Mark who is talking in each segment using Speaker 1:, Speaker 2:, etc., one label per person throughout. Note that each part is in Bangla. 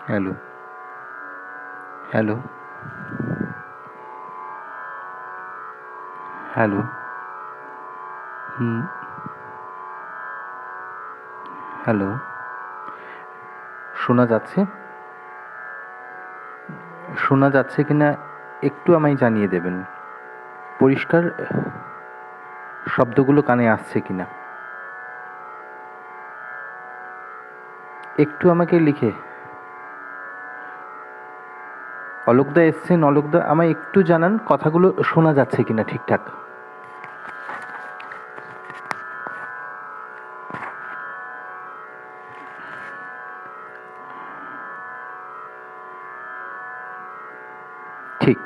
Speaker 1: Hello, hello, hello. Hmm, hello. শোনা যাচ্ছে? শোনা যাচ্ছে কিনা একটু আমায় জানিয়ে দেবেন। পরিষ্কার শব্দগুলো কানে আসছে কিনা একটু আমাকে লিখে। অলোকদা এসছেন, অলোকদা আমায় একটু জানান কথাগুলো শোনা যাচ্ছে কিনা ঠিকঠাক। ঠিক।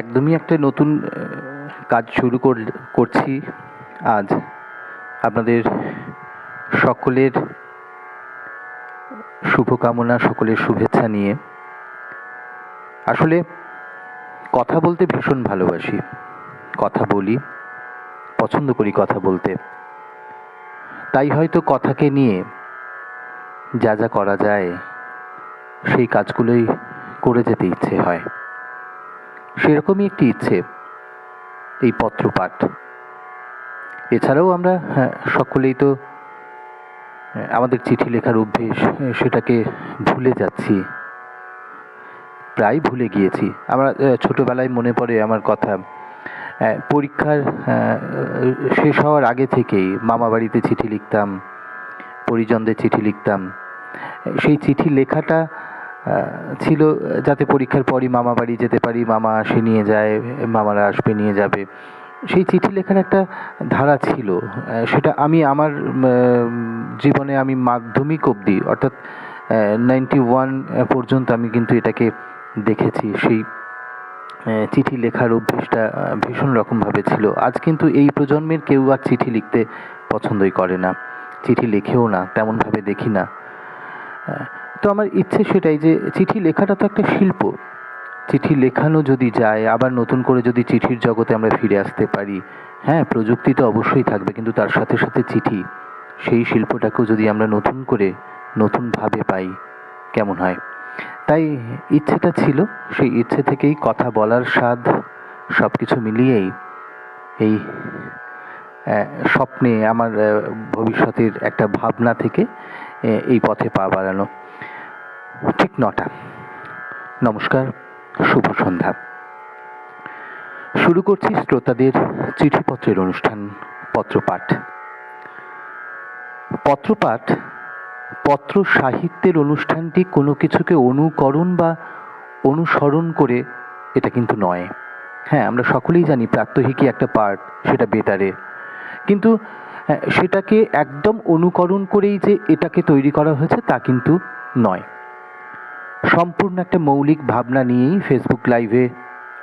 Speaker 1: একদমই একটা নতুন কাজ শুরু করছি আজ। আপনাদের সকলের শুভকামনা, সকলের শুভেচ্ছা নিয়ে। আসলে কথা বলতে ভীষণ ভালোবাসি, কথা বলি, পছন্দ করি কথা বলতে। তাই হয়তো কথাকে নিয়ে যা যা করা যায় সেই কাজগুলোই করে যেতে ইচ্ছে হয়। সেরকমই একটি ইচ্ছে এই পত্রপাঠ। এছাড়াও আমরা সকলেই তো আমাদের চিঠি লেখার অভ্যেস, সেটাকে ভুলে যাচ্ছি, প্রায় ভুলে গিয়েছি। আমরা ছোটোবেলায় মনে পড়ে আমার কথা, পরীক্ষার শেষ হওয়ার আগে থেকেই মামা বাড়িতে চিঠি লিখতাম, পরিজনদের চিঠি লিখতাম। সেই চিঠি লেখাটা ছিল যাতে পরীক্ষার পরই মামা বাড়ি যেতে পারি, মামা আসে নিয়ে যায়, মামারা আসবে নিয়ে যাবে। সেই চিঠি লেখার একটা ধারা ছিল। সেটা আমি আমার জীবনে আমি মাধ্যমিক অবধি, অর্থাৎ 91 পর্যন্ত আমি কিন্তু এটাকে দেখেছি। সেই চিঠি লেখার অভ্যেসটা ভীষণ রকমভাবে ছিল। আজ কিন্তু এই প্রজন্মের কেউ আর চিঠি লিখতে পছন্দই করে না, চিঠি লেখেও না, তেমনভাবে দেখি না। তো আমার ইচ্ছে সেটাই যে চিঠি লেখাটা তো একটা শিল্প। চিঠি লেখানো যদি যায়, আবার নতুন করে যদি চিঠির জগতে আমরা ফিরে আসতে পারি, হ্যাঁ, প্রযুক্তি তো অবশ্যই থাকবে, কিন্তু তার সাথে সাথে চিঠি, সেই শিল্পটাকেও যদি আমরা নতুন করে নতুনভাবে পাই, কেমন হয়? তাই ইচ্ছেটা ছিল, সেই ইচ্ছে থেকেই কথা বলার স্বাদ, সব কিছু মিলিয়েই এই স্বপ্নে আমার ভবিষ্যতের একটা ভাবনা থেকে এই পথে পা বাড়ানো। ঠিক 9টা। নমস্কার, শুভ সন্ধ্যা। শুরু করছি শ্রোতাদের চিঠিপত্রের অনুষ্ঠান পত্রপাঠ। পত্রপাঠ, পত্র সাহিত্যের অনুষ্ঠানটি কোনো কিছুকে অনুকরণ বা অনুসরণ করে এটা কিন্তু নয়। হ্যাঁ, আমরা সকলেই জানি প্রাত্যহিকী একটা পার্ট, সেটা বেতারে, কিন্তু সেটাকে একদম অনুকরণ করেই যে এটাকে তৈরি করা হয়েছে তা কিন্তু নয়। সম্পূর্ণ একটা মৌলিক ভাবনা নিয়েই ফেসবুক লাইভে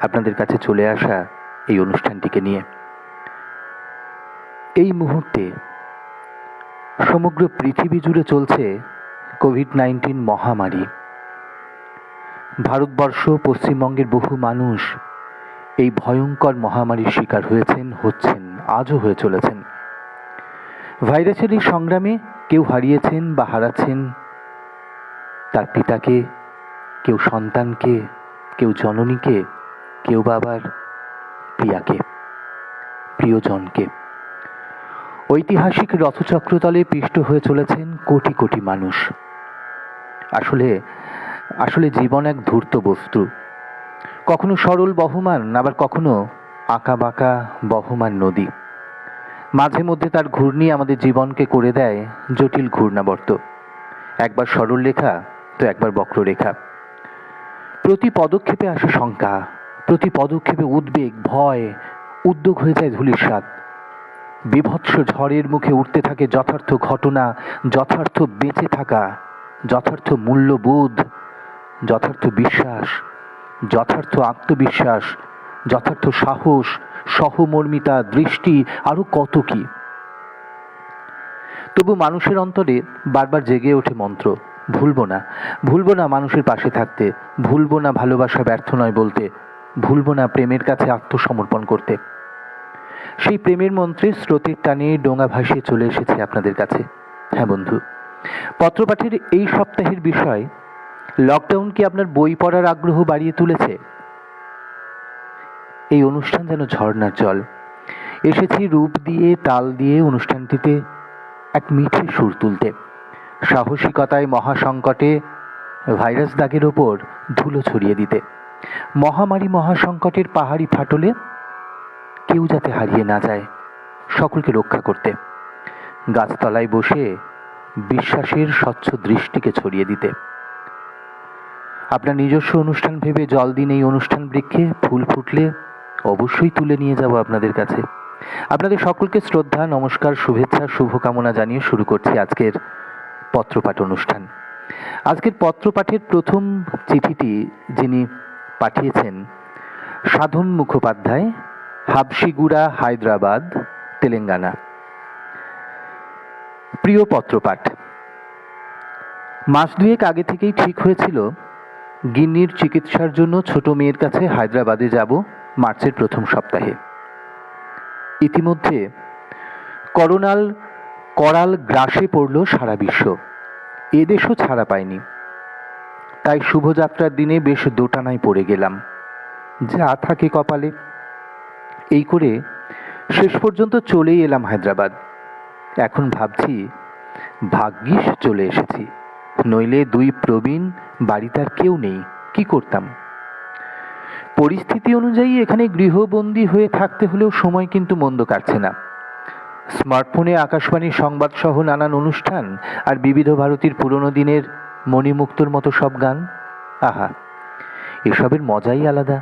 Speaker 1: আপনাদের কাছে চলে আসা এই অনুষ্ঠানটিকে নিয়ে। এই মুহূর্তে সমগ্র পৃথিবী জুড়ে চলছে কোভিড-19 মহামারী। ভারতবর্ষ, পশ্চিমবঙ্গের বহু মানুষ এই ভয়ঙ্কর মহামারীর শিকার হয়েছেন, হচ্ছেন, আজও হয়ে চলেছেন। ভাইরাসের এই সংগ্রামে কেউ হারিয়েছেন বা হারাচ্ছেন তার পিতাকে, কেউ সন্তানকে, কেউ জননীকে, কেউ বা আবার প্রিয়াকে, প্রিয়জনকে। ঐতিহাসিক রথচক্রতলে পিষ্ট হয়ে চলেছেন কোটি কোটি মানুষ। আসলে জীবন এক ধূর্ত বস্তু, কখনো সরল বহমান, আবার কখনো আঁকা বাঁকা বহমান নদী। মাঝে মধ্যে তার ঘূর্ণি আমাদের জীবনকে করে দেয় জটিল ঘূর্ণাবর্ত, একবার সরল রেখা তো একবার বক্ররেখা। প্রতি পদক্ষেপে আসে শঙ্কা, প্রতি পদক্ষেপে উদ্বেগ, ভয়, উদ্যোগ হয়ে যায় ধূলিসাৎ। বীভৎস ঝড়ের মুখে উঠতে থাকে যথার্থ ঘটনা, যথার্থ বেঁচে থাকা, যথার্থ মূল্যবোধ, যথার্থ বিশ্বাস, যথার্থ আত্মবিশ্বাস, যথার্থ সাহস, সহমর্মিতা, দৃষ্টি, আরো কত কি। তবু মানুষের অন্তরে বারবার জেগে ওঠে মন্ত্র, ভুলবো না মানুষের পাশে থাকতে, ভুলবো না ভালোবাসা ব্যর্থ নয় বলতে, ভুলবো না প্রেমের কাছে আত্মসমর্পণ করতে। সেই প্রেমের মন্ত্রে স্রোতের টানে ডোঙা ভাসিয়ে চলে এসেছে আপনাদের কাছে। হ্যাঁ বন্ধু, পত্রপাঠের এই সপ্তাহের বিষয়, লকডাউন কি আপনার বই পড়ার আগ্রহ বাড়িয়ে তুলেছে? এই অনুষ্ঠান যেন ঝর্ণার জল। এসেছি রূপ দিয়ে, তাল দিয়ে অনুষ্ঠানটিতে এক মিঠে সুর তুলতে, সাহসিকতায় মহাসংকটে ভাইরাস দাগের ওপর ধুলো ছড়িয়ে দিতে, মহামারী মহাসংকটের পাহাড়ি ফাটলে কেউ যাতে হারিয়ে না যায়, সকলকে রক্ষা করতে, গাছতলায় বসে বিশ্বাসের স্বচ্ছ দৃষ্টিকে ছড়িয়ে দিতে। আপনার নিজস্ব অনুষ্ঠান ভেবে জল দিন এই অনুষ্ঠান বৃক্ষে, ফুল ফুটলে অবশ্যই তুলে নিয়ে যাব আপনাদের কাছে। আপনাদের সকলকে শ্রদ্ধা, নমস্কার, শুভেচ্ছা, শুভকামনা জানিয়ে শুরু করছি আজকের পত্রপাঠ অনুষ্ঠান। আজকের পত্রপাঠের প্রথম চিঠিটি যিনি পাঠিয়েছেন, সাধন মুখোপাধ্যায়, হাবশিগুড়া, হায়দ্রাবাদ, তেলেঙ্গানা। প্রিয় পত্রপাঠ, মাস দুয়েক আগে থেকেই ঠিক হয়েছিল গিন্নির চিকিৎসার জন্য ছোট মেয়ের কাছে হায়দ্রাবাদে যাব মার্চের প্রথম সপ্তাহে। ইতিমধ্যে করাল গ্রাসে পড়ল সারা বিশ্ব, এদেশও ছাড়া পায়নি। তাই শুভযাত্রার দিনে বেশ দোটানায় পড়ে গেলাম, যা থাকে কপালে। এই করে শেষ পর্যন্ত চলেই এলাম হায়দ্রাবাদ। এখন ভাবছি ভাগ্যিস চলে এসেছি, নইলে দুই প্রবীণ, বাড়িতে আর কেউ নেই, কি করতাম। পরিস্থিতি অনুযায়ী এখানে গৃহবন্দী হয়ে থাকতে হলেও সময় কিন্তু মন্দ কাটছে না। স্মার্টফোনে আকাশবাণীর সংবাদ সহ নানান অনুষ্ঠান আর বিবিধ ভারতীর পুরনো দিনের মণিমুক্তর মতো সব গান, আহা, এসবের মজাই আলাদা।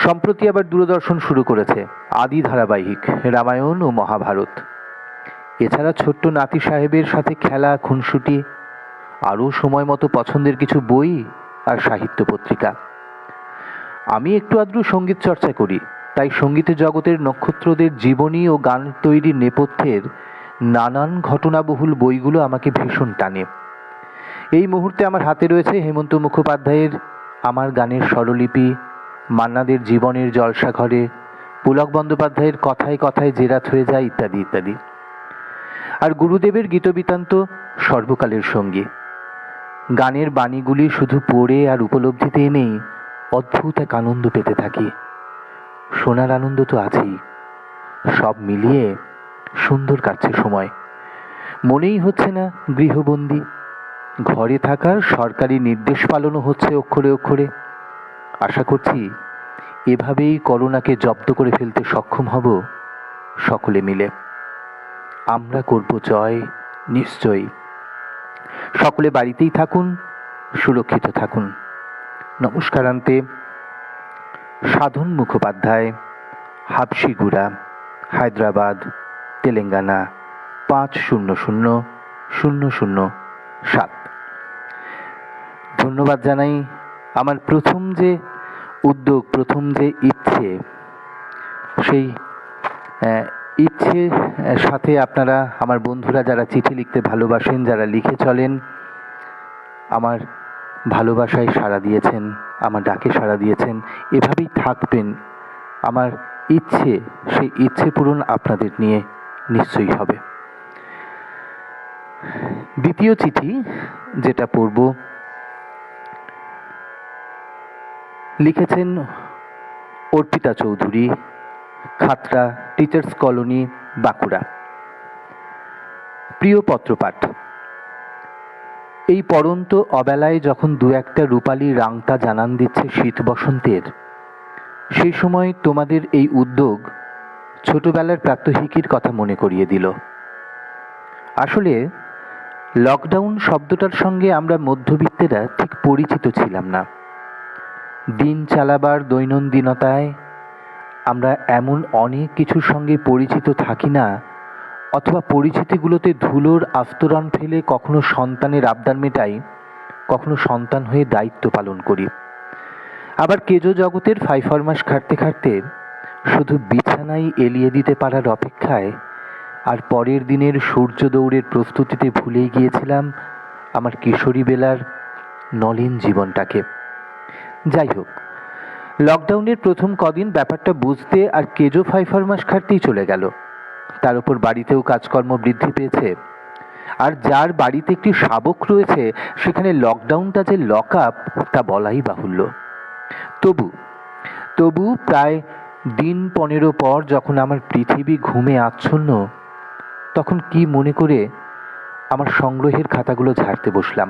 Speaker 1: সম্প্রতি আবার দূরদর্শন শুরু করেছে আদি ধারাবাহিক রামায়ণ ও মহাভারত। এছাড়া ছোট্ট নাতি সাহেবের সাথে খেলা, খুনসুটি, আরও সময় মতো পছন্দের কিছু বই আর সাহিত্য পত্রিকা। আমি একটু আধটু সঙ্গীত চর্চা করি, তাই সঙ্গীতের জগতের নক্ষত্রদের জীবনী ও গান তৈরির নেপথ্যের নানান ঘটনাবহুল বইগুলো আমাকে ভীষণ টানে। এই মুহূর্তে আমার হাতে রয়েছে হেমন্ত মুখোপাধ্যায়ের আমার গানের স্বরলিপি, মান্নাদের জীবনের জলসাঘরে, পুলক বন্দ্যোপাধ্যায়ের কথায় কথায় জেরাত হয়ে যায়, ইত্যাদি ইত্যাদি। আর গুরুদেবের গীতবিতান্ত সর্বকালের সঙ্গী। গানের বাণীগুলি শুধু পড়ে আর উপলব্ধিতে এনেই অদ্ভুত এক আনন্দ পেতে থাকি। শোনার আনন্দ তো আছেই। সব মিলিয়ে সুন্দর কাটছে সময়। মনেই হচ্ছে না গৃহবন্দী, ঘরে থাকার সরকারি নির্দেশ পালনও হচ্ছে অক্ষরে অক্ষরে। আশা করছি এভাবেই করোনাকে জব্দ করে ফেলতে সক্ষম হব সকলে মিলে। আমরা করব জয়, নিশ্চয়ই। সকলে বাড়িতেই থাকুন, সুরক্ষিত থাকুন। নমস্কারান্তে, সাধন মুখোপাধ্যায়, হাবশিগুড়া, হায়দ্রাবাদ, তেলেঙ্গানা, 500007। ধন্যবাদ জানাই। আমার প্রথম যে উদ্যোগ, প্রথম যে ইচ্ছে, সেই ইচ্ছের সাথে আপনারা, আমার বন্ধুরা যারা চিঠি লিখতে ভালোবাসেন, যারা লিখে চলেন, আমার ভালোবাসায় সাড়া দিয়েছেন, আমার ডাকে সাড়া দিয়েছেন, এভাবেই থাকবেন। আমার ইচ্ছে, সেই ইচ্ছে পূরণ আপনাদের নিয়ে নিশ্চয়ই হবে। দ্বিতীয় চিঠি যেটা পড়ব, লিখেছেন অর্পিতা চৌধুরী, খাতড়া, টিচার্স কলোনি, বাঁকুড়া। প্রিয় পত্রপাঠ, এই পড়ন্ত অবেলায় যখন দু একটা রূপালী রাংতা জানান দিচ্ছে শীত বসন্তের, সেই সময় তোমাদের এই উদ্যোগ ছোটবেলার প্রাত্যহিকীর কথা মনে করিয়ে দিল। আসলে লকডাউন শব্দটার সঙ্গে আমরা মধ্যবিত্তেরা ঠিক পরিচিত ছিলাম না। দিন চালাবার দৈনন্দিনতায় আমরা এমন অনেক কিছুর সঙ্গে পরিচিত থাকি না, অথবা পরিচিতিগুলোতে ধুলোর আস্তরণ ফেলে কখনো সন্তানের আবদার মেটাই, কখনো সন্তান হয়ে দায়িত্ব পালন করি। আবার কেজো জগতের ফাইফরমাস খাটতে খাটতে শুধু বিছানায় এলিয়ে দিতে পারার অপেক্ষায় আর পরের দিনের সূর্য দৌড়ের প্রস্তুতিতে ভুলেই গিয়েছিলাম আমার কিশোরী বেলার নলিন জীবনটাকে। যাই হোক, লকডাউনের প্রথম কদিন ব্যাপারটা বুঝতে আর কেজো ফাইফরমাস খাটতেই চলে গেল। তার উপর বাড়িতেও কাজকর্ম বৃদ্ধি পেয়েছে, আর যার বাড়িতে একটি শাবক রয়েছে সেখানে লকডাউনটা যে লক আপ তা বলাই বাহুল্য। তবু প্রায় দিন 15 পর যখন আমার পৃথিবী ঘুমে আচ্ছন্ন, তখন কি মনে করে আমার সংগ্রহের খাতাগুলো ঝাড়তে বসলাম।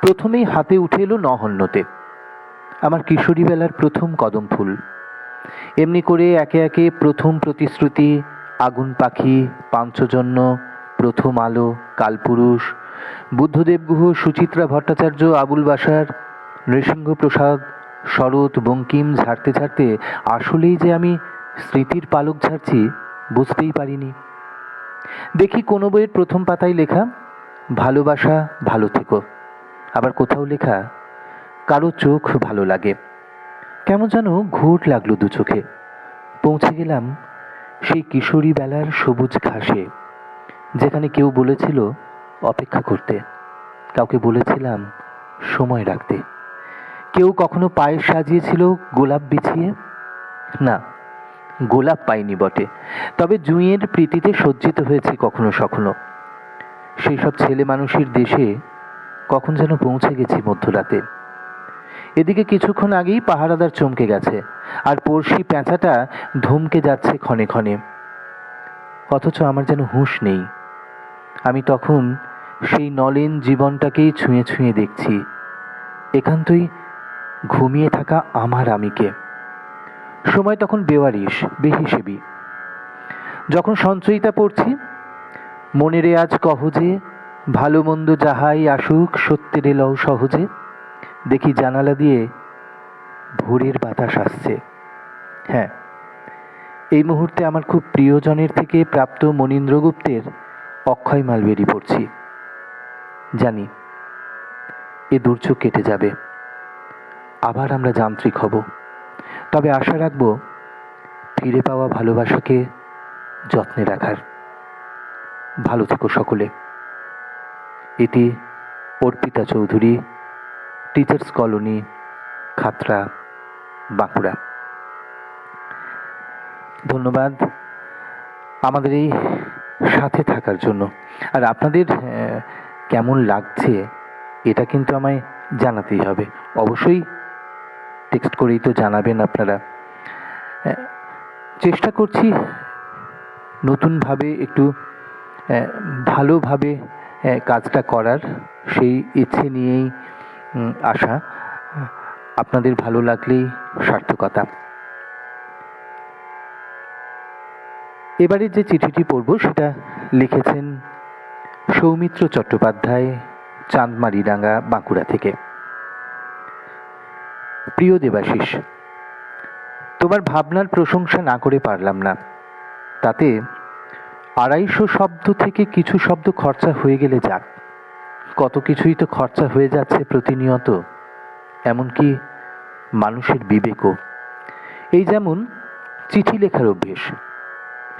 Speaker 1: প্রথমেই হাতে উঠে এলো নহন্যতে, আমার কিশোরী বেলার প্রথম কদম ফুল। এমনি করে একে একে প্রথম প্রতিশ্রুতি, আগুন পাখি, পাঞ্চজন্য, প্রথম আলো, কালপুরুষ, বুদ্ধদেব গুহ, সুচিত্রা ভট্টাচার্য, আবুল বাসার, নৃসিংহপ্রসাদ, শরৎ, বঙ্কিম ঝাড়তে ঝাড়তে আসলেই যে আমি স্মৃতির পালক ঝাড়ছি বুঝতেই পারিনি। দেখি কোনো বইয়ের প্রথম পাতায় লেখা ভালোবাসা ভালো থেকো, আবার কোথাও লেখা কারো চোখ ভালো লাগে। কেমন যেন ঘোট লাগলো দু চোখে। পৌঁছে গেলাম সেই কিশোরী বেলার সবুজ ঘাসে, যেখানে কেউ বলেছিল অপেক্ষা করতে, কাউকে বলেছিলাম সময় রাখতে, কেউ কখনো পায়ে সাজিয়েছিল গোলাপ বিছিয়ে। না, গোলাপ পাইনি বটে, তবে জুঁইয়ের প্রীতিতে সজ্জিত হয়েছি কখনো সখনো। সেই সব ছেলে মানুষের দেশে কখন যেন পৌঁছে গেছি মধ্যরাতে। এদিকে কিছুক্ষণ আগেই পাহারাদার চমকে গেছে, আর পড়শি পেঁচাটা ধমকে যাচ্ছে ক্ষণে ক্ষণে, অথচ আমার যেন হুঁশ নেই। আমি তখন সেই নলেন জীবনটাকেই ছুঁয়ে ছুঁয়ে দেখছি, একান্তই ঘুমিয়ে থাকা আমার আমিকে। সময় তখন বেওয়ারিশ, বেহিসেবি। যখন সঞ্চয়িতা পড়ছি, মনেরে আজ কহ যে ভালো মন্দ যাহাই আসুক সত্যের লও সহজে, দেখি জানালা দিয়ে ভোরের বাতাস আসছে। হ্যাঁ, এই মুহূর্তে আমার খুব প্রিয়জনের থেকে প্রাপ্ত মনীন্দ্রগুপ্তের অক্ষয় মালবেরি পড়ছি। জানি এ দুর্যোগ কেটে যাবে, আবার আমরা যান্ত্রিক হব, তবে আশা রাখব ফিরে পাওয়া ভালোবাসাকে যত্নে রাখার। ভালো থেকো সকলে। এটি অর্পিতা চৌধুরী, টিচার্স কলোনি, খাতড়া, বাঁকুড়া। ধন্যবাদ আমাদের এই সাথে থাকার জন্য। আর আপনাদের কেমন লাগছে এটা কিন্তু আমায় জানাতেই হবে, অবশ্যই টেক্সট করেই তো জানাবেন আপনারা। চেষ্টা করছি নতুনভাবে একটু ভালোভাবে কাজটা করার, সেই ইচ্ছে নিয়েই আসা। আপনাদের ভালো লাগলেই সার্থকতা। এবারে যে চিঠিটি পড়ব সেটা লিখেছেন সৌমিত্র চট্টোপাধ্যায়, চাঁদমারিডাঙ্গা, বাঁকুড়া থেকে। প্রিয় দেবাশিস, তোমার ভাবনার প্রশংসা না করে পারলাম না। তাতে 250 শব্দ থেকে কিছু শব্দ খরচা হয়ে গেলে যাক, কত কিছুই তো খরচা হয়ে যাচ্ছে প্রতিনিয়ত, এমনকি মানুষের বিবেকও। এই যেমন চিঠি লেখার অভ্যেস,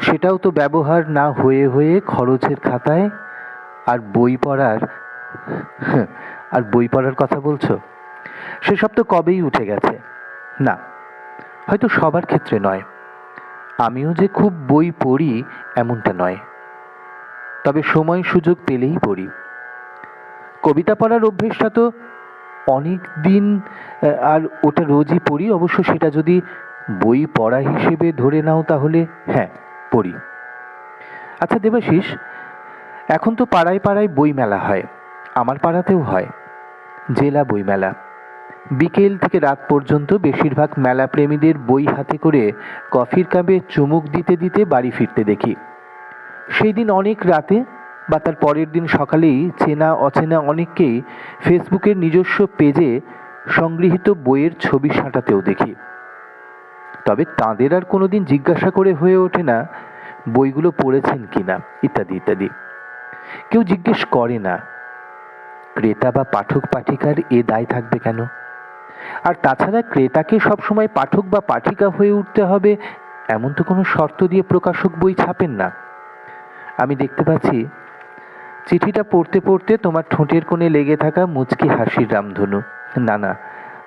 Speaker 1: সেটাও তো ব্যবহার না হয়ে হয়ে খরচের খাতায়। আর বই পড়ার কথা বলছো, সেসব তো কবেই উঠে গেছে। না, হয়তো সবার ক্ষেত্রে নয়, আমিও যে খুব বই পড়ি এমনটা নয়, তবে সময় সুযোগ পেলেই পড়ি। কবিতা পড়ার অভ্যেসটা তো অনেক দিন, আর ওটা রোজই পড়ি। অবশ্য সেটা যদি বই পড়া হিসেবে ধরে নাও তাহলে হ্যাঁ পড়ি। আচ্ছা দেবাশিস, এখন তো পাড়ায় পাড়ায় বই মেলা হয়, আমার পাড়াতেও হয়, জেলা বই মেলা। বিকেল থেকে রাত পর্যন্ত বেশিরভাগ মেলা প্রেমীদের বই হাতে করে কফির কাপে চুমুক দিতে দিতে বাড়ি ফিরতে দেখি। সেই দিন অনেক রাতে বা তার পরের দিন সকালেই চেনা অচেনা অনেককেই ফেসবুকের নিজস্ব পেজে সংগৃহীত বইয়ের ছবি সাঁটাতেও দেখি। তবে তাঁদের আর কোনোদিন জিজ্ঞাসা করে হয়ে ওঠে না বইগুলো পড়েছেন কিনা ইত্যাদি ইত্যাদি। কেউ জিজ্ঞেস করে না। ক্রেতা বা পাঠক পাঠিকার এ দায় থাকবে কেন? আর তাছাড়া ক্রেতাকে সবসময় পাঠক বা পাঠিকা হয়ে উঠতে হবে এমন তো কোনো শর্ত দিয়ে প্রকাশক বই ছাপেন না। আমি দেখতে পাচ্ছি চিঠিটা পড়তে পড়তে তোমার ঠোঁটের কোণে লেগে থাকা মুচকি হাসির রামধনু। না না,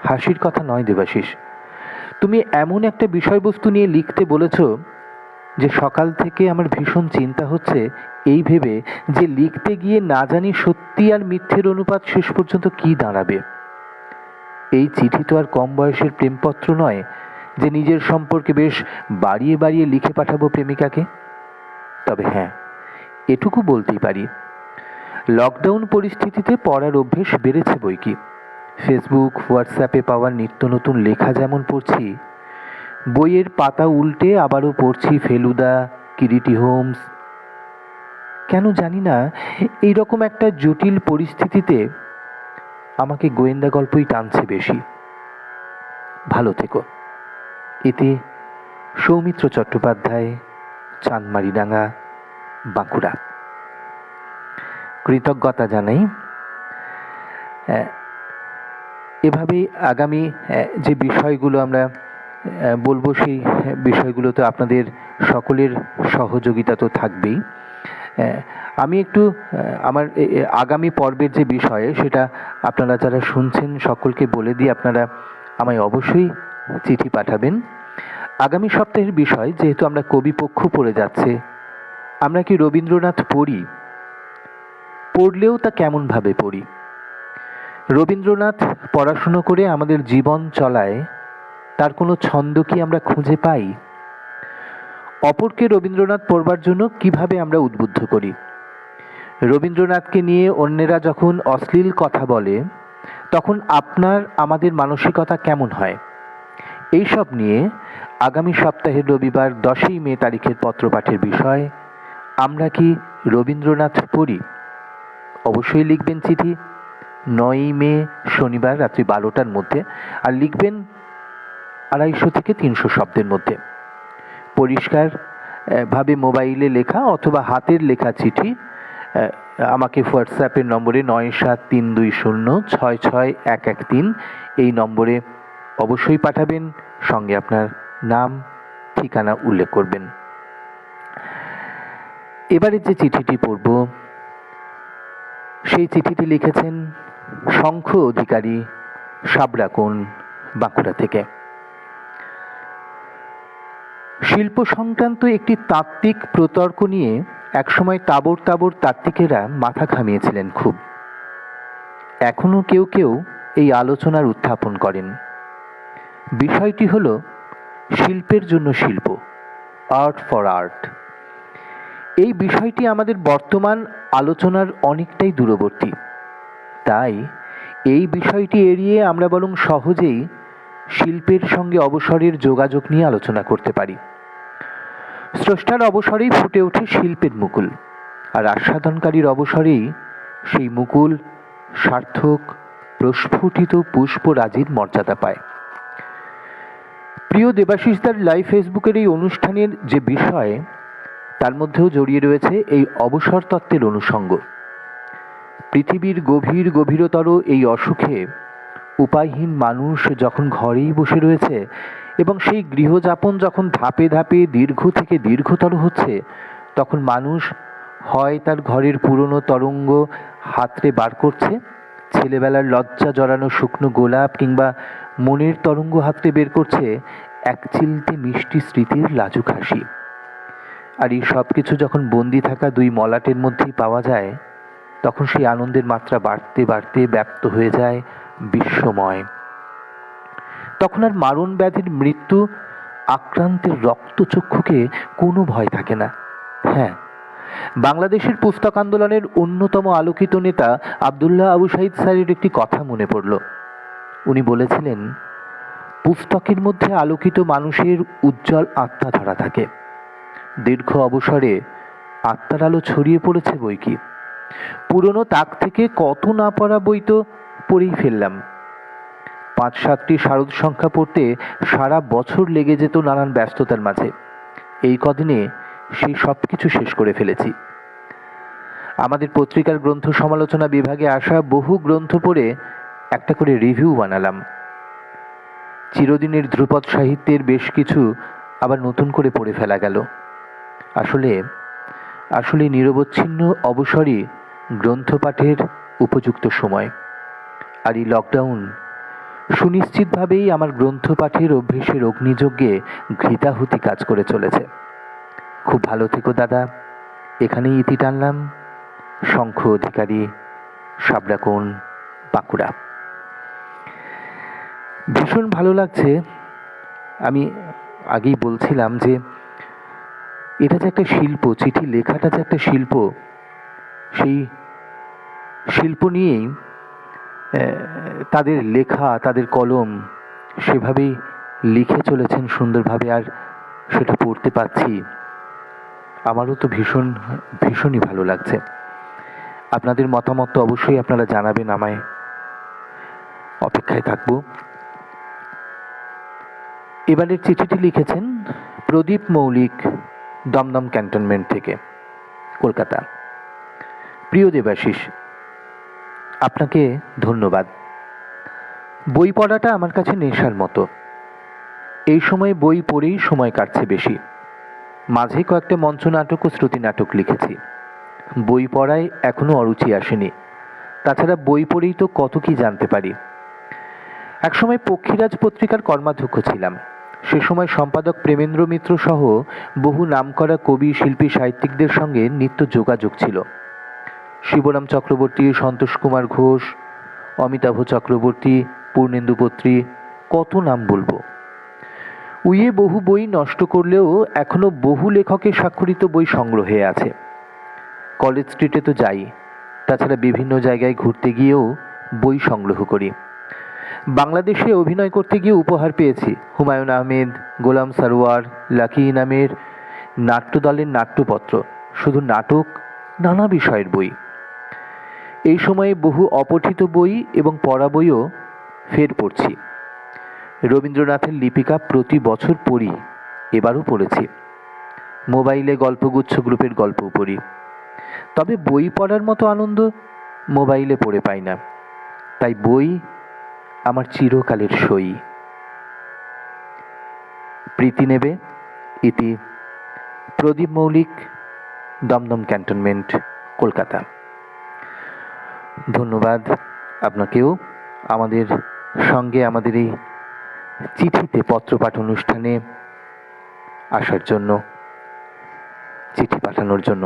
Speaker 1: হাসির কথা নয় দেবাশিস। তুমি এমন একটা বিষয়বস্তু নিয়ে লিখতে বলেছ যে সকাল থেকে আমার ভীষণ চিন্তা হচ্ছে এই ভেবে যে লিখতে গিয়ে না জানি সত্যি আর মিথ্যের অনুপাত শেষ পর্যন্ত কি দাঁড়াবে। এই চিঠি তো আর কম বয়সের প্রেমপত্র নয় যে নিজের সম্পর্কে বেশ বাড়িয়ে বাড়িয়ে লিখে পাঠাবো প্রেমিকাকে। তবে হ্যাঁ, এটুকু বলতেই পারি, লকডাউন পরিস্থিতিতে পড়ার অভ্যেস বেড়েছে বই কি। ফেসবুক হোয়াটসঅ্যাপে পাওয়া নিত্য নতুন লেখা যেমন পড়ছি, বইয়ের পাতা উল্টে আবারও পড়ছি ফেলুদা, কিরিটি হোমস। কেন জানি না এইরকম একটা জটিল পরিস্থিতিতে আমাকে গোয়েন্দা গল্পই টানছে বেশি। ভালো থেকো। এতে সৌমিত্র চট্টোপাধ্যায়, চাঁদমারিডাঙ্গা, বাঁকুড়া। কৃতজ্ঞতা জানাই। এভাবেই আগামী যে বিষয়গুলো আমরা বলবো সেই বিষয়গুলোতে আপনাদের সকলের সহযোগিতা তো থাকবেই। আমি একটু আমার আগামী পর্বের যে বিষয় সেটা আপনারা যারা শুনছেন সকলকে বলে দিয়ে আপনারা আমায় অবশ্যই চিঠি পাঠাবেন। আগামী সপ্তাহের বিষয়, যেহেতু আমরা কবিপক্ষ পড়ে যাচ্ছে, আমরা কি রবীন্দ্রনাথ পড়ি? পড়লেও তা কেমনভাবে পড়ি? রবীন্দ্রনাথ পড়াশুনো করে আমাদের জীবন চলায় তার কোনো ছন্দ কি আমরা খুঁজে পাই? অপরকে রবীন্দ্রনাথ পড়বার জন্য কিভাবে আমরা উদ্বুদ্ধ করি? রবীন্দ্রনাথকে নিয়ে অন্যেরা যখন অশ্লীল কথা বলে তখন আমাদের মানসিকতা কেমন হয়? এইসব নিয়ে আগামী সপ্তাহের রবিবার 10ই মে তারিখের পত্রপাঠের বিষয়, আমরা কি রবীন্দ্রনাথ পড়ি? অবশ্যই লিখবেন চিঠি 9ই মে শনিবার রাত্রি 12টার মধ্যে, আর লিখবেন 250 থেকে 300 শব্দের মধ্যে। পরিষ্কার ভাবে মোবাইলে লেখা অথবা হাতের লেখা চিঠি আমাকে হোয়াটসঅ্যাপের নম্বরে 9732066113 এই নম্বরে অবশ্যই পাঠাবেন। সঙ্গে আপনার নাম ঠিকানা উল্লেখ করবেন। এবারে যে চিঠিটি পড়ব সেই চিঠিটি লিখেছেন শঙ্খ অধিকারী, সাবরাকোণ, বাঁকুড়া থেকে। শিল্প সংক্রান্ত একটি তাত্ত্বিক প্রতর্ক নিয়ে একসময় তাবর তাবর তাত্ত্বিকেরা মাথা ঘামিয়েছিলেন খুব। এখনো কেউ কেউ এই আলোচনার উত্থাপন করেন। বিষয়টি হল শিল্পের জন্য শিল্প, আর্ট ফর আর্ট। এই বিষয়টি আমাদের বর্তমান আলোচনার অনেকটাই দূরবর্তী। তাই এই বিষয়টি এড়িয়ে আমরা বরং সহজেই শিল্পের সঙ্গে অবসরের যোগাযোগ নিয়ে আলোচনা করতে পারি। স্রষ্টার অবসরেই ফুটে ওঠে শিল্পের মুকুল, আর আস্বাদনকারীর অবসরেই সেই মুকুল সার্থক প্রস্ফুটিত পুষ্পরাজির মর্যাদা পায়। প্রিয় দেবাশিসদার লাইভ ফেসবুকের এই অনুষ্ঠানের যে বিষয়, তার মধ্যেও জড়িয়ে রয়েছে এই অবসর তত্ত্বের অনুষঙ্গ। পৃথিবীর গভীরতর এই অসুখে উপায়হীন মানুষ যখন ঘরেই বসে রয়েছে এবং সেই গৃহযাপন যখন ধাপে ধাপে দীর্ঘ থেকে দীর্ঘতর হচ্ছে, তখন মানুষ হয় তার ঘরের পুরনো তরঙ্গ হাতড়ে বার করছে, ছেলেবেলার লজ্জা জড়ানো শুকনো গোলাপ, কিংবা মনের তরঙ্গ হাতড়ে বের করছে এক চিলতে মিষ্টি স্মৃতির লাজুক হাসি। আর এই সব কিছু যখন বন্দি থাকা দুই মলাটের মধ্যেই পাওয়া যায়, তখন সেই আনন্দের মাত্রা বাড়তে বাড়তে ব্যাপ্ত হয়ে যায় বিশ্বময়। তখন আর মারণ ব্যাধির মৃত্যু আক্রান্তের রক্তচক্ষুকে কোনো ভয় থাকে না। হ্যাঁ, বাংলাদেশের পুস্তক আন্দোলনের অন্যতম আলোকিত নেতা আবদুল্লাহ আবু সাইদ স্যারের একটি কথা মনে পড়ল। উনি বলেছিলেন, পুস্তকের মধ্যে আলোকিত মানুষের উজ্জ্বল আত্মা ধরা থাকে। দীর্ঘ অবসরে আত্মার আলো ছড়িয়ে পড়েছে বই কি। পুরনো তাক থেকে কত না পড়া বই তো পড়েই ফেললাম। 5-7টি শারদ সংখ্যা পড়তে সারা বছর লেগে যেত নানান ব্যস্ততার মাঝে। এই কদিনে সেই সব কিছু শেষ করে ফেলেছি। আমাদের পত্রিকার গ্রন্থ সমালোচনা বিভাগে আসা বহু গ্রন্থ পড়ে একটা করে রিভিউ বানালাম। চিরদিনের ধ্রুপদ সাহিত্যের বেশ কিছু আবার নতুন করে পড়ে ফেলা গেল। আসলে নিরবচ্ছিন্ন অবসরই গ্রন্থ পাঠের উপযুক্ত সময়। আর এই লকডাউন সুনিশ্চিতভাবেই আমার গ্রন্থ পাঠের অভ্যেসের অগ্নিযজ্ঞে ঘৃতাহুতি কাজ করে চলেছে। খুব ভালো থেকো দাদা। এখানেই ইতি টানলাম। শঙ্খ অধিকারী, সাবরাকোণ, বাঁকুড়া। ভীষণ ভালো লাগছে। আমি আগেই বলছিলাম যে এটা যে একটা শিল্প, চিঠি লেখাটা যে একটা শিল্প, সেই শিল্প নিয়েই তাদের লেখা, তাদের কলম সেভাবেই লিখে চলেছেন সুন্দরভাবে, আর সেটা পড়তে পাচ্ছি। আমারও তো ভীষণই ভালো লাগছে। আপনাদের মতামত তো অবশ্যই আপনারা জানাবেন আমায়। অপেক্ষায় থাকবো। এবারের চিঠিটি লিখেছেন প্রদীপ মৌলিক, দমদম ক্যান্টনমেন্ট থেকে, কলকাতা। প্রিয় দেবাশিস, আপনাকে ধন্যবাদ। বই পড়াটা আমার কাছে নেশার মতো। এই সময় বই পড়েই সময় কাটছে বেশি। মাঝে কয়েকটা মঞ্চ নাটক ও শ্রুতি নাটক লিখেছি। বই পড়ায় এখনো অরুচি আসেনি। তাছাড়া বই পড়েই তো কত কি জানতে পারি। একসময় পক্ষীরাজ পত্রিকার কর্মাধ্যক্ষ ছিলাম। সে সময় সম্পাদক প্রেমেন্দ্র মিত্র সহ বহু নামকরা কবি, শিল্পী, সাহিত্যিকদের সঙ্গে নিত্য যোগাযোগ ছিল। শিবরাম চক্রবর্তী, সন্তোষ কুমার ঘোষ, অমিতাভ চক্রবর্তী, পূর্ণেন্দু পত্রী, কত নাম বলবো। উইয়ে বহু বই নষ্ট করলেও এখনো বহু লেখকের স্বাক্ষরিত বই সংগ্রহে আছে। কলেজ স্ট্রিটে তো যাই, তাছাড়া বিভিন্ন জায়গায় ঘুরতে গিয়েও বই সংগ্রহ করি। বাংলাদেশে অভিনয় করতে গিয়ে উপহার পেয়েছি হুমায়ুন আহমেদ, গোলাম সারোয়ার, লাকি ইনামের নাট্যদলের নাট্যপত্র, শুধু নাটক, নানা বিষয়ের বই। এই সময়ে বহু অপঠিত বই এবং পড়া বইও ফের পড়ছি। রবীন্দ্রনাথের লিপিকা প্রতি বছর পড়ি, এবারও পড়েছি। মোবাইলে গল্পগুচ্ছ গ্রুপের গল্পও পড়ি। তবে বই পড়ার মতো আনন্দ মোবাইলে পড়ে পাই না। তাই বই আমার চিরকালের সই। প্রীতি নেবে। ইতি প্রদীপ মৌলিক, দমদম ক্যান্টনমেন্ট, কলকাতা। ধন্যবাদ আপনাকেও আমাদের সঙ্গে আমাদের এই চিঠিতে পত্রপাঠ অনুষ্ঠানে আসার জন্য, চিঠি পাঠানোর জন্য।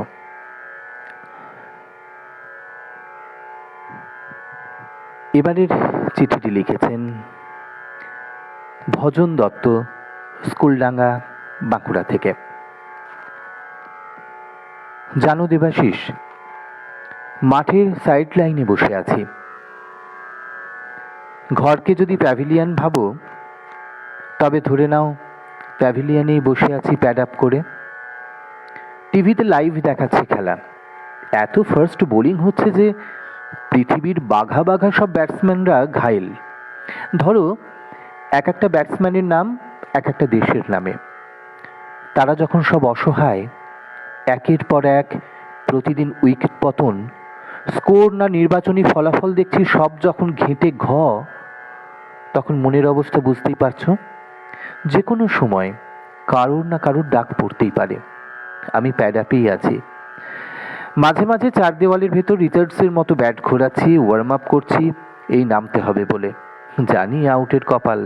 Speaker 1: এবারের চিঠিটি লিখেছেন ভজন দত্ত, স্কুলডাঙ্গা, বাঁকুড়া থেকে। জানো দেবাশিস, মাঠের সাইড লাইনে বসে আছি। ঘরকে যদি প্যাভিলিয়ন ভাবো, তবে ধরে নাও প্যাভিলিয়নেই বসে আছি প্যাড আপ করে। টিভিতে লাইভ দেখাচ্ছে খেলা। এত ফার্স্ট বোলিং হচ্ছে যে পৃথিবীর বাঘা বাঘা সব ব্যাটসম্যানরা ঘায়েল। ধরো এক একটা ব্যাটসম্যানের নাম এক একটা দেশের নামে। তারা যখন সব অসহায়, একের পর এক প্রতিদিন উইকেট পতন, স্কোর না নির্বাচনী ফলাফল দেখছি সব যখন ঘেঁটে তখন মনের অবস্থা বুঝতেই পারছো। যে কোনো সময় কারোর না কারোর ডাক পড়তেই পারে। আমি প্যাড আপেই আছি। মাঝে মাঝে চার দেওয়ালের ভেতর রিচার্ডসের মতো ব্যাট ঘোরাচ্ছি, ওয়ার্ম আপ করছি, এই নামতে হবে বলে। জানি আউটের কপাল,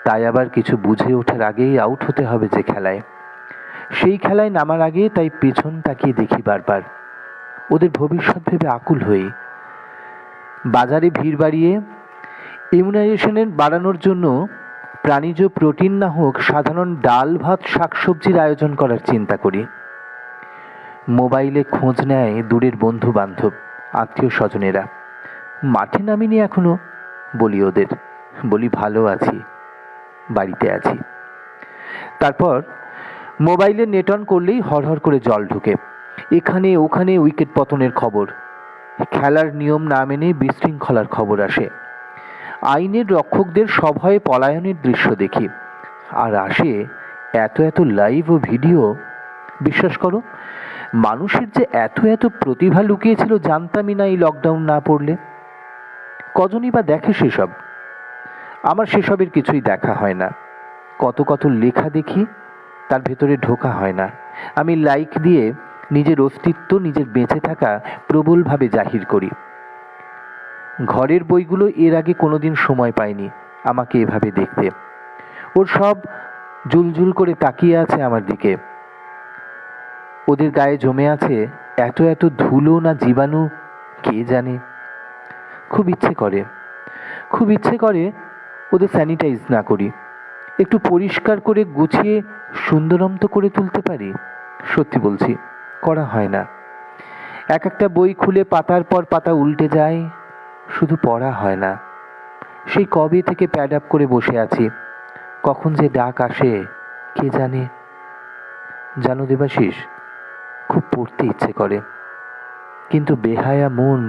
Speaker 1: তাই আবার কিছু বুঝে ওঠার আগেই আউট হতে হবে যে খেলায়, সেই খেলায় নামার আগে তাই পেছন তাকিয়ে দেখি বারবার, ওদের ভবিষ্যৎ ভেবে আকুল হয়ে। বাজারে ভিড় বাড়িয়ে ইমিউনাইজেশনের বাড়ানোর জন্য প্রাণীজ প্রোটিন না হোক সাধারণ ডাল ভাত শাকসবজির আয়োজন করার চিন্তা করি। মোবাইলে খোঁজ নেয় দূরের বন্ধু বান্ধব, আত্মীয় স্বজনেরা। মাঠে নামিনি এখনো, বলি ওদের, বলি ভালো আছি, বাড়িতে আছি। তারপর মোবাইলে নেট অন করলেই হরহর করে জল ঢুকে। এখানে ওখানে উইকেট পতনের খবর, খেলার নিয়ম না মেনে বিশৃঙ্খলার খবর আসে। আইনের রক্ষকদের সভয়ে পলায়নের দৃশ্য দেখি, আর আসে এত এত লাইভ ও ভিডিও। বিশ্বাস করো, মানুষের যে এত এত প্রতিভা লুকিয়েছিল জানতামই না এই লকডাউন না পড়লে। কজনই বা দেখে সেসব? আমার সেসবের কিছুই দেখা হয় না। কত কত লেখা দেখি, তার ভেতরে ঢোকা হয় না। আমি লাইক দিয়ে নিজের অস্তিত্ব, নিজের বেঁচে থাকা প্রবলভাবে জাহির করি। ঘরের বইগুলো এর আগে কোনোদিন সময় পায়নি আমাকে এভাবে দেখতে। ওর সব জুলজুল করে তাকিয়ে আছে আমার দিকে। ওদের গায়ে জমে আছে এত এত ধুলো না জীবাণু, কে জানে। খুব ইচ্ছে করে ওদের স্যানিটাইজ না করি, একটু পরিষ্কার করে গুছিয়ে সুন্দরম তো করে তুলতে পারি। সত্যি বলছি, করা হয় না। এক একটা বই খুলে পাতার পর পাতা উল্টে যায়, শুধু পড়া হয় না। সেই কবে থেকে প্যাড আপ করে বসে আছি, কখন যে ডাক আসে কে জানে। জানো দেবাশিস, খুব পড়তে ইচ্ছে করে, কিন্তু বেহায়া মন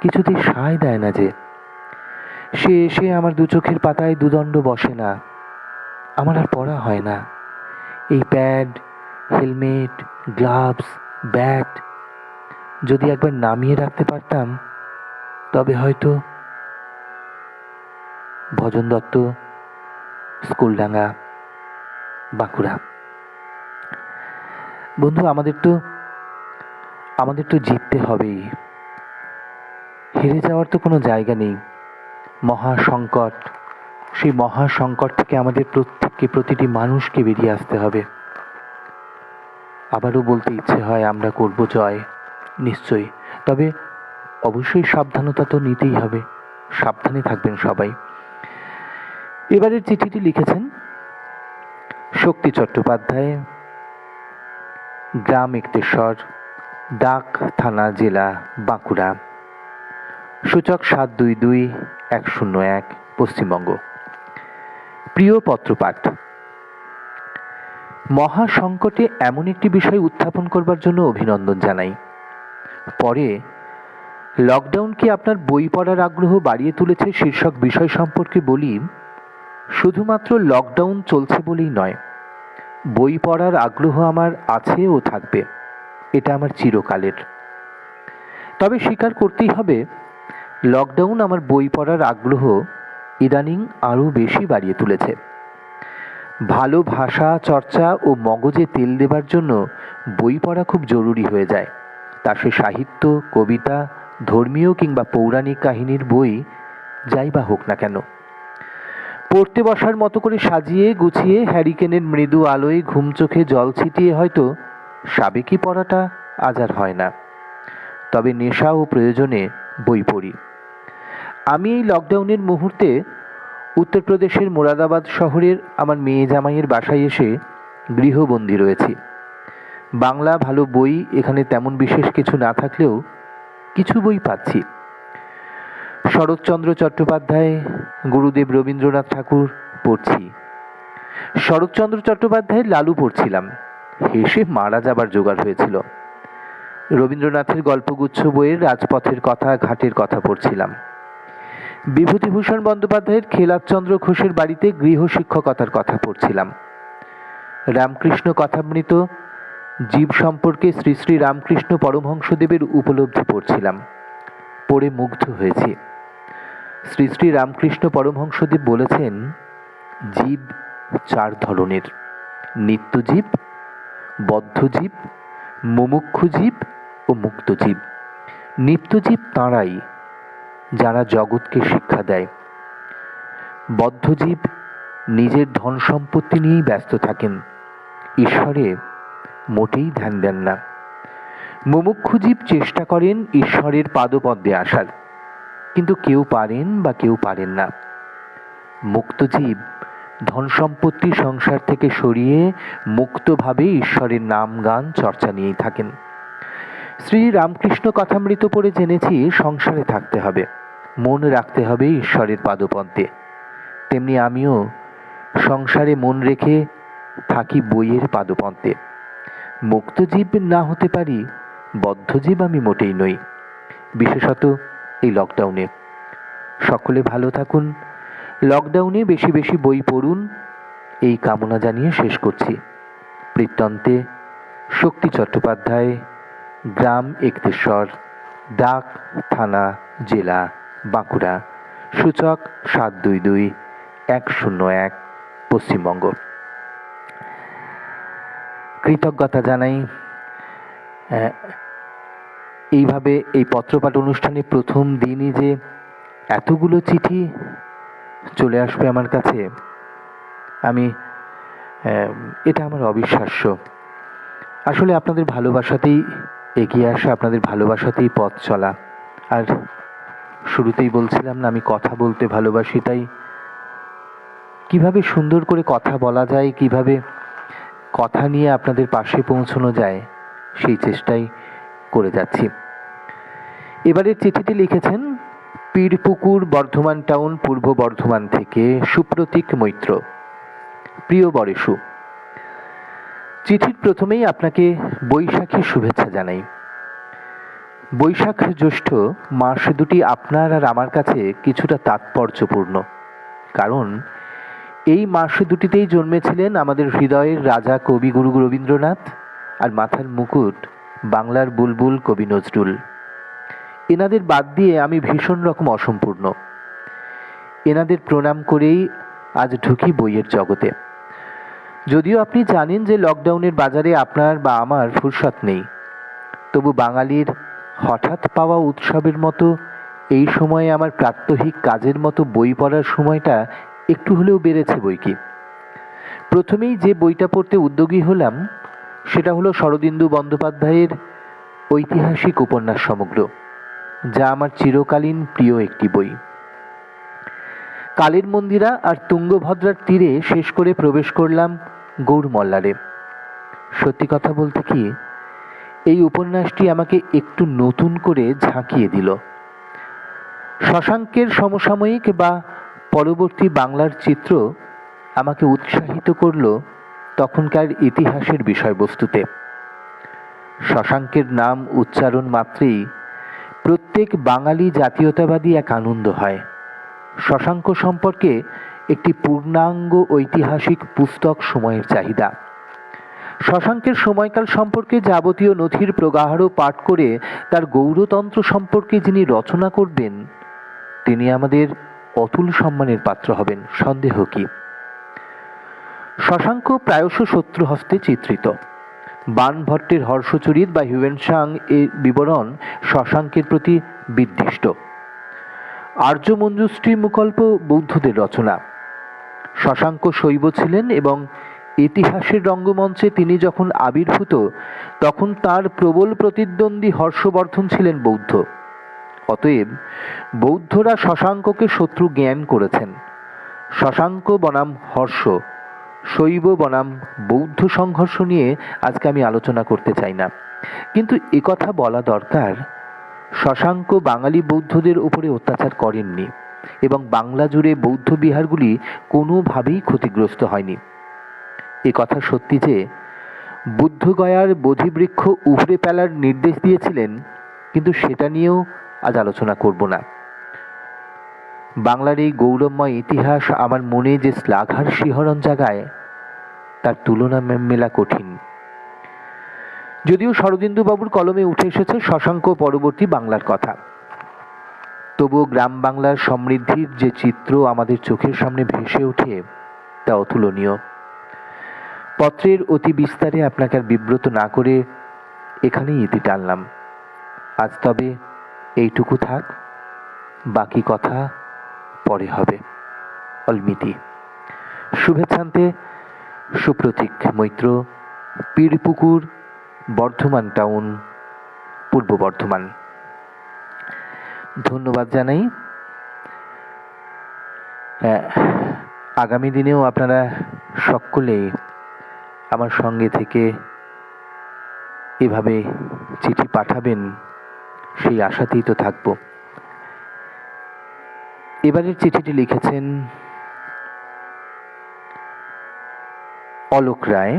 Speaker 1: কিছুতেই সায় দেয় না যে। সে এসে আমার দু চোখের পাতায় দুদণ্ড বসে না, আমার আর পড়া হয় না। এই প্যাড, হেলমেট, গ্লাভস, ব্যাট যদি একবার নামিয়ে রাখতে পারতাম, তবে হয়তো। ভজন দত্ত, স্কুলডাঙ্গা, বাঁকুড়া। বন্ধু, আমাদের তো জিততে হবেই। হেরে যাওয়ার তো কোনো জায়গা নেই। মহাসংকট, সেই মহাসংকট থেকে আমাদের প্রত্যেককে, প্রতিটি মানুষকে বেরিয়ে আসতে হবে। আবারও বলতে ইচ্ছে হয় আমরা করব জয়, নিশ্চয়ই। তবে অবশ্যই সাবধানতা তো নিতেই হবে। সাবধানে থাকবেন সবাই। এবারের চিঠিটি লিখেছেন শক্তি চট্টোপাধ্যায়, গ্রাম একতেশ্বর, ডাক থানা, জেলা বাঁকুড়া, সূচক 722-101, পশ্চিমবঙ্গ। প্রিয় পত্রপাঠ, মহাসংকটে এমন একটি বিষয় উত্থাপন করবার জন্য অভিনন্দন জানাই। পরে লকডাউন কি আপনার বই পড়ার আগ্রহ বাড়িয়ে তুলেছে শীর্ষক বিষয় সম্পর্কে বলি। শুধুমাত্র লকডাউন চলছে বলেই নয়, বই পড়ার আগ্রহ আমার আছে ও থাকবে, এটা আমার চিরকালের। তবে স্বীকার করতেই হবে, লকডাউন আমার বই পড়ার আগ্রহ ইদানিং আরও বেশি বাড়িয়ে তুলেছে। ভালো ভাষা চর্চা ও মগজে তেল দেবার জন্য বই পড়া খুব জরুরি হয়ে যায়। তা সে সাহিত্য, কবিতা, ধর্মীয় কিংবা পৌরাণিক কাহিনীর বই যাই বা হোক না কেন। পড়তে বসার মতো করে সাজিয়ে গুছিয়ে হ্যারিকেনের মৃদু আলোয় ঘুম চোখে জল ছিটিয়ে হয়তো সাবেকি পড়াটা আজ আর হয় না। তবে নেশা ও প্রয়োজনে বই পড়ি। আমি এই লকডাউনের মুহূর্তে উত্তরপ্রদেশের মোরাদাবাদ শহরের আমার মেয়ে জামাইয়ের বাসায় এসে গৃহবন্দী রয়েছি। বাংলা ভালো বই এখানে তেমন বিশেষ কিছু না থাকলেও কিছু বই পাচ্ছি। শরৎচন্দ্র চট্টোপাধ্যায়, গুরুদেব রবীন্দ্রনাথ ঠাকুর পড়ছি। শরৎচন্দ্র চট্টোপাধ্যায়ের লালু পড়ছিলাম, হেসে মারা যাবার জোগাড় হয়েছিল। রবীন্দ্রনাথের গল্পগুচ্ছ বইয়ের রাজপথের কথা, ঘাটের কথা পড়ছিলাম। বিভূতিভূষণ বন্দ্যোপাধ্যায়ের খেলাচন্দ্র ঘোষের বাড়িতে গৃহ শিক্ষকতার কথা পড়ছিলাম। রামকৃষ্ণ কথামৃত জীব সম্পর্কে শ্রী শ্রী রামকৃষ্ণ পরমহংসদেবের উপলব্ধি পড়ছিলাম। পড়ে মুগ্ধ হয়েছি। শ্রী শ্রী রামকৃষ্ণ পরমহংসদেব বলেছেন, জীব 4 ধরনের: নিত্যজীব, বদ্ধজীব, মুমুক্ষু জীব ও মুক্তজীব। নিত্যজীব তাঁরাই যারা জগৎকে শিক্ষা দেয়। বদ্ধজীব নিজের ধন সম্পত্তি নিয়েই ব্যস্ত থাকেন, ঈশ্বরে মোটেই ধ্যান দেন না। মুমুক্ষুজীব চেষ্টা করেন ঈশ্বরের পাদপদ্মে আসার, কিন্তু কেউ পারেন বা কেউ পারেন না। মুক্তজীব ধন সম্পত্তি সংসার থেকে সরিয়ে মুক্তভাবে ঈশ্বরের নাম গান চর্চা নিয়েই থাকেন। শ্রী রামকৃষ্ণ কথামৃত পড়ে জেনেছি সংসারে থাকতে হবে, মন রাখতে হবে ঈশ্বরের পাদপদ্মে। তেমনি আমিও সংসারে মন রেখে থাকি বইয়ের পাদপদ্মে। মুক্তজীব না হতে পারি, বদ্ধজীব আমি মোটেই নই, বিশেষত এই লকডাউনে। সকলে ভালো থাকুন, লকডাউনে বেশি বেশি বই পড়ুন, এই কামনা জানিয়ে শেষ করছি। বৃত্তান্তে শক্তি চট্টোপাধ্যায়, গ্রাম একতেশ্বর, ডাক থানা, জেলা বাঁকুড়া, সূচক 722101, পশ্চিমবঙ্গ। কৃতজ্ঞতা জানাই এইভাবে এই পত্রপাঠ অনুষ্ঠানে প্রথম দিনই যে এতগুলো চিঠি চলে আসবে আমার কাছে, এটা আমার অবিশ্বাস্য। আসলে আপনাদের ভালোবাসাতেই এগিয়ে আসা, আপনাদের ভালোবাসাতেই পথ চলা। আর শুরুতেই বলছিলাম না, আমি কথা বলতে ভালোবাসি, তাই কিভাবে সুন্দর করে কথা বলা যায়, কিভাবে কথা নিয়ে আপনাদের পাশে পৌঁছানো যায়, সেই চেষ্টাই করে যাচ্ছি। এবারের চিঠিটি লিখেছেন পীরপুকুর, বর্ধমান টাউন, পূর্ব বর্ধমান থেকে সুপ্রতীক মৈত্র। প্রিয় বরেশু, চিঠির প্রথমেই আপনাকে বৈশাখী শুভেচ্ছা জানাই। বৈশাখ জ্যৈষ্ঠ মাস দুটি আপনার আর আমার কাছে কিছুটা তাৎপর্যপূর্ণ, কারণ এই মাস দুটিতেই জন্মেছিলেন আমাদের হৃদয়ের রাজা কবিগুরু রবীন্দ্রনাথ, আর মাথার মুকুট বাংলার বুলবুল কবি নজরুল। এনাদের বাদ দিয়ে আমি ভীষণ রকম অসম্পূর্ণ। এনাদের প্রণাম করেই আজ ঢুকি বইয়ের জগতে। যদিও আপনি জানেন যে লকডাউনের বাজারে আপনার বা আমার ফুরসত নেই, তবু বাঙালির হঠাৎ পাওয়া উৎসবের মতো এই সময়ে আমার প্রাত্যহিক কাজের মতো বই পড়ার সময়টা একটু হলেও বেড়েছে বইকি। প্রথমেই যে বইটা পড়তে উদ্যোগী হলাম সেটা হলো শরদিন্দু বন্দ্যোপাধ্যায়ের ঐতিহাসিক উপন্যাস সমগ্র, যা আমার চিরকালীন প্রিয় একটি বই। কালের মন্দিরা আর তুঙ্গভদ্রার তীরে শেষ করে প্রবেশ করলাম গৌড়মল্লারে। সত্যি কথা বলতে কি, এই উপন্যাসটি আমাকে একটু নতুন করে ঝাঁকিয়ে দিল। শশাঙ্কের সমসাময়িক বা পরবর্তী বাংলার চিত্র আমাকে উৎসাহিত করল তখনকার ইতিহাসের বিষয়বস্তুতে। শশাঙ্কের নাম উচ্চারণ মাত্রেই প্রত্যেক বাঙালি জাতীয়তাবাদী এক আনন্দ হয়। শশাঙ্ক সম্পর্কে একটি পূর্ণাঙ্গ ঐতিহাসিক পুস্তক সময়ের চাহিদা। শশাঙ্কের সময়কাল সম্পর্কে যাবতীয় নথির প্রগাঢ় পাঠ করে তার গৌরতন্ত্র সম্পর্কে যিনি রচনা করবেন, তিনি আমাদের অতুল সম্মানের পাত্র হবেন, সন্দেহ কি। শশাঙ্ক প্রায়শ শত্রু হস্তে চিত্রিত। বাণভট্টের হর্ষচরিত বা হিউয়েনসাং এর বিবরণ শশাঙ্কের প্রতি বিদ্বিষ্ট। আর্য মঞ্জুশ্রী মুকল্প বৌদ্ধদের রচনা। শশাঙ্ক শৈব ছিলেন এবং ইতিহাসের রঙ্গমঞ্চে তিনি যখন আবির্ভূত তখন তার প্রবল প্রতিদ্বন্দ্বী হর্ষবর্ধন ছিলেন বৌদ্ধ। অতএব বৌদ্ধরা শশাঙ্ককে শত্রু জ্ঞান করেছেন। শশাঙ্ক বনাম হর্ষ, শৈব বনাম বৌদ্ধ সংঘর্ষ নিয়ে আজকে আমি আলোচনা করতে চাই না, কিন্তু একথা বলা দরকার, শশাঙ্ক বাঙালি বৌদ্ধদের উপরে অত্যাচার করেননি এবং বাংলা জুড়ে বৌদ্ধ বিহারগুলি কোনোভাবেই ক্ষতিগ্রস্ত হয়নি। এ কথা সত্যি যে বুদ্ধগয়ার বোধিবৃক্ষ উপড়ে ফেলার নির্দেশ দিয়েছিলেন, কিন্তু সেটা নিয়েও আজ আলোচনা করব না। বাংলার এই গৌরবময় ইতিহাস আমার মনে যে শ্লাঘার শিহরণ জাগায়, তার তুলনা মেলা কঠিন। যদিও শরদিন্দুবাবুর কলমে উঠে এসেছে শশাঙ্ক পরবর্তী বাংলার কথা, তবুও গ্রাম বাংলার সমৃদ্ধির যে চিত্র আমাদের চোখের সামনে ভেসে ওঠে তা অতুলনীয়। পত্রের অতি বিস্তারে আপনাকে আর বিব্রত না করে এখানেই ইতি টানলাম। আজ তবে এইটুকু থাক, বাকি কথা পরে হবে। অলমিতি। শুভেচ্ছান্তে সুপ্রতীক মৈত্র, পীরপুকুর, বর্ধমান টাউন, পূর্ব বর্ধমান। ধন্যবাদ জানাই। আগামী দিনেও আপনারা সকলেই আমার সঙ্গে থেকে এভাবে চিঠি পাঠাবেন, সেই আশাতেই তো থাকব। এবারের চিঠিটি লিখেছেন অলোক রায়,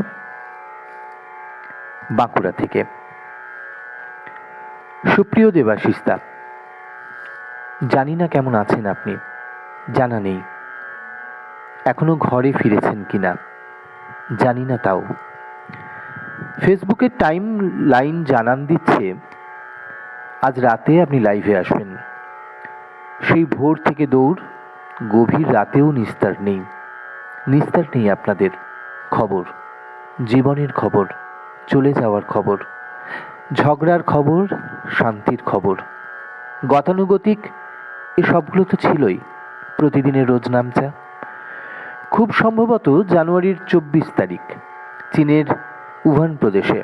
Speaker 1: বাঁকুড়া থেকে। সুপ্রিয় দেবাশিস দা, জানি না কেমন আছেন আপনি, জানা নেই। এখনো ঘরে ফিরেছেন কিনা জানি না তাও। ফেসবুকের টাইম লাইন জানান দিচ্ছে আজ রাতে আপনি লাইভে আসবেন। সেই ভোর থেকে দৌড়, গভীর রাতেও নিস্তার নেই। নিস্তার নেই আপনাদের। খবর, জীবনের খবর, চলে যাওয়ার খবর, ঝগড়ার খবর, শান্তির খবর, গতানুগতিক এসবগুলো তো ছিলই, প্রতিদিনের রোজ নামচা। খুব সম্ভবত জানুয়ারির 24 তারিখ চীনের উহান প্রদেশে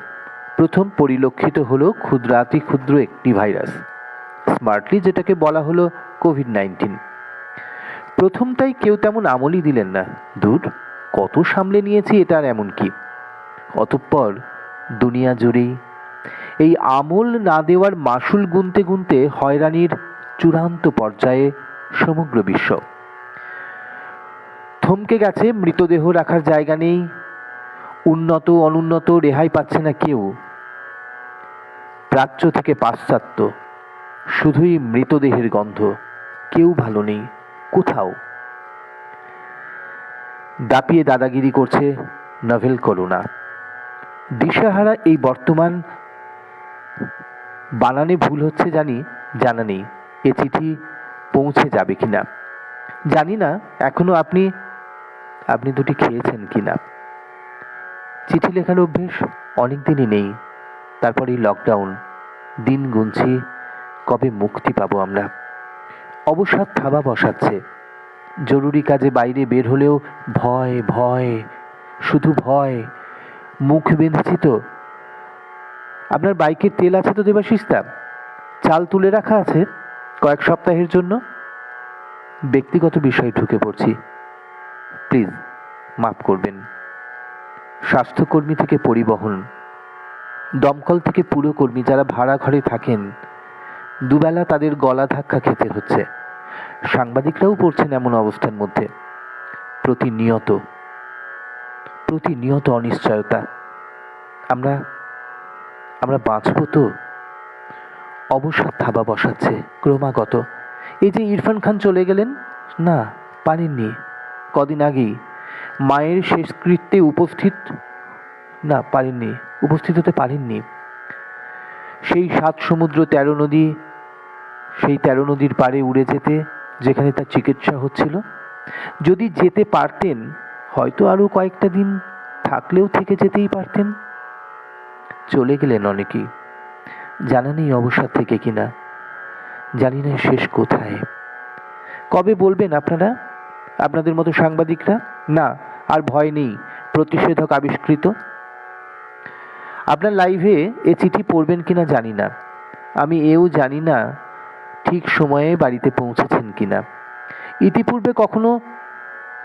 Speaker 1: প্রথম পরিলক্ষিত হলো ক্ষুদ্রাতি ক্ষুদ্র একটি ভাইরাস, স্মার্টলি যেটাকে বলা হলো কোভিড-19। প্রথমটাই কেউ তেমন আমলই দিলেন না, দূর কত সামলে নিয়েছি এটা আর এমন কি। অতঃপর দুনিয়া জুড়েই এই আমল না দেওয়ার মাসুল গুনতে গুনতে হয়রানির চূড়ান্ত পর্যায়ে সমগ্র বিশ্ব। থমকে গেছে, মৃতদেহ রাখার জায়গা নেই, উন্নত অনুন্নত রেহাই পাচ্ছে না কেউ। প্রাচ্য থেকে পাশ্চাত্য শুধুই মৃতদেহের গন্ধ, কেউ ভালো নেই কোথাও। দাপিয়ে দাদাগিরি করছে নভেল করোনা। দিশাহারা এই বর্তমান। বানানে ভুল হচ্ছে জানি, জানা নেই এ চিঠি পৌঁছে যাবে কিনা জানি না। এখনো আপনি দুটি খেয়েছেন কিনা। চিঠি লেখার অভ্যেস অনেক দিনই নেই। তারপর এই লকডাউন, দিন গুনছি কবে মুক্তি পাবো আমরা। অবসাদ থাবা বসাচ্ছে। জরুরি কাজে বাইরে বের হলেও ভয় ভয়, শুধু ভয়। মুখ বেঁধেছি তো। আপনার বাইকের তেল আছে তো দেবাশিসদা? চাল তুলে রাখা আছে কয়েক সপ্তাহের জন্য? ব্যক্তিগত বিষয়ে ঢুকে পড়ছি, প্লিজ মাফ করবেন। স্বাস্থ্যকর্মী থেকে পরিবহন, দমকল থেকে পুরকর্মী যারা ভাড়া ঘরে থাকেন, দুবেলা তাদের গলা ধাক্কা খেতে হচ্ছে। সাংবাদিকরাও পড়ছেন এমন অবস্থার মধ্যে। প্রতিনিয়ত অনিশ্চয়তা। আমরা বাঁচব তো? অবসাদ থাবা বসাচ্ছে ক্রমাগত। এই যে ইরফান খান চলে গেলেন, না পারেননি, কদিন আগেই মায়ের শেষকৃত্যে উপস্থিত হতে পারেননি। সেই 7 সমুদ্র 13 নদী, সেই 13 নদীর পাড়ে উড়ে যেতে, যেখানে তার চিকিৎসা হচ্ছিল। যদি যেতে পারতেন হয়তো আরো কয়েকটা দিন থাকলেও থেকে যেতেই পারতেন। চলে গেলেন অনেকেই, জানা নেই অবসাদ থেকে কিনা, জানি না শেষ কোথায়। কবে বলবেন আপনারা, আপনাদের মতো সাংবাদিকরা, না আর ভয় নেই, প্রতিষেধক আবিষ্কৃত? আপনার লাইভে এ চিঠি পড়বেন কিনা জানি না। আমি এও জানি না ঠিক সময়ে বাড়িতে পৌঁছেছেন কিনা। ইতিপূর্বে কখনো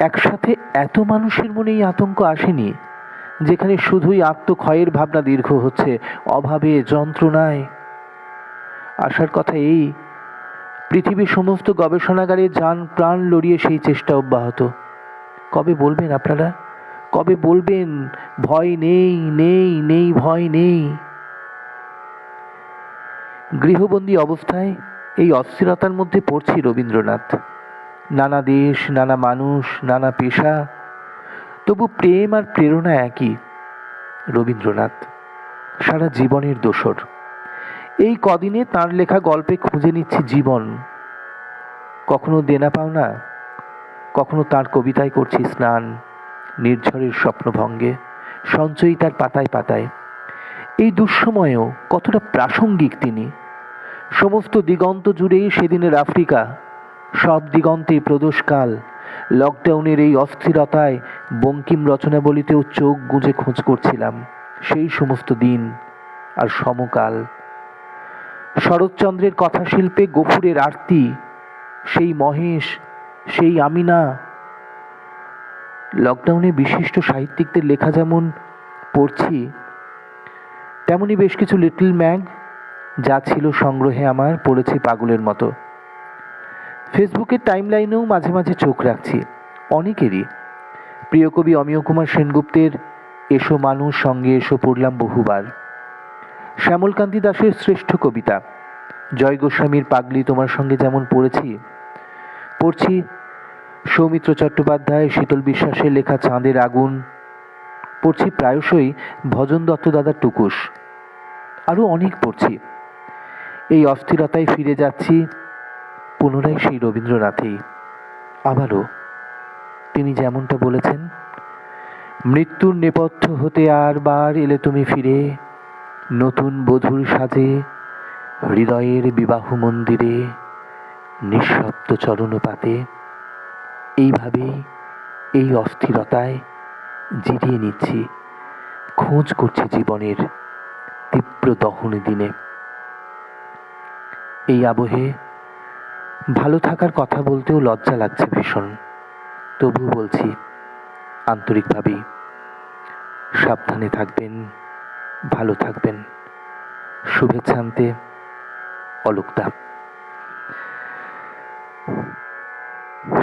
Speaker 1: একসাথে এত মানুষের মনে এই আতঙ্ক আসেনি, যেখানে শুধুই আত্মক্ষয়ের ভাবনা দীর্ঘ হচ্ছে, অভাবে যন্ত্রণায়। আসার কথা এই, পৃথিবীর সমস্ত গবেষণাগারে যান প্রাণ লড়িয়ে সেই চেষ্টা অব্যাহত। কবে বলবেন আপনারা, কবে বলবেন ভয় নেই, নেই নেই ভয় নেই? গৃহবন্দী অবস্থায় এই অস্থিরতার মধ্যে পড়ছি রবীন্দ্রনাথ। নানা দেশ, নানা মানুষ, নানা পেশা, তবু প্রেম আর প্রেরণা একই। রবীন্দ্রনাথ সারা জীবনের দোসর। এই কদিনে তাঁর লেখা গল্পে খুঁজে নিচ্ছি জীবন। কখনো দেনা পাওনা, কখনো তাঁর কবিতায় করছি স্নান, নির্ঝরের স্বপ্নভঙ্গে, সঞ্চয়িতার পাতায় পাতায়। এই দুঃসময়েও কতটা প্রাসঙ্গিক তিনি। সমস্ত দিগন্ত জুড়ে সেদিনের আফ্রিকা, সব দিগন্তে প্রদোষকাল। লকডাউনের এই অস্থিরতায় বঙ্কিম রচনাবলিতেও চোখ গুঁজে খোঁজ করছিলাম সেই সমস্ত দিন আর সমকাল। শরৎচন্দ্রের কথাশিল্পে গফুরের আরতি, সেই মহেশ, সেই আমিনা। লকডাউনে বিশিষ্ট সাহিত্যিকদের লেখা যেমন পড়ছি, তেমনি বেশ কিছু লিটল ম্যাগ যা ছিল সংগ্রহে আমার, পড়েছি পাগলের মতো। ফেসবুকের টাইমলাইনেও মাঝে মাঝে চোখ রাখছি অনেকেরই। প্রিয় কবি অমিয় কুমার সেনগুপ্তের এসো মানুষ সঙ্গে এসো পড়লাম বহুবার। শ্যামলকান্তি দাশের শ্রেষ্ঠ কবিতা জয় গোস্বামীর পাগলি তোমার সঙ্গে যেমন পড়ছি সৌমিত্র চট্টোপাধ্যায়, শীতল বিশ্বাসের লেখা চাঁদের আগুন, পড়ছি প্রায়শই ভজন দত্ত দাদার টুকুস, আরও অনেক পড়ছি। এই অস্থিরতায় ফিরে যাচ্ছি পুনরায় সেই রবীন্দ্রনাথেই। আবারও তিনি যেমনটা বলেছেন, মৃত্যুর নেপথ্য হতে আর বার এলে তুমি ফিরে, নতুন বধূর সাজে হৃদয়ের বিবাহ মন্দিরে, নিঃশব্দ চরণপাতে। এইভাবেই এই অস্থিরতায় জিরিয়ে নিচ্ছি, খোঁজ করছি জীবনের তীব্র দহন দিনে। এই আবহে ভালো থাকার কথা বলতেও লজ্জা লাগছে ভীষণ, তবু বলছি আন্তরিকভাবেই, সাবধানে থাকবেন, ভালো থাকবেন। শুভেচ্ছান্তে অলোকদা।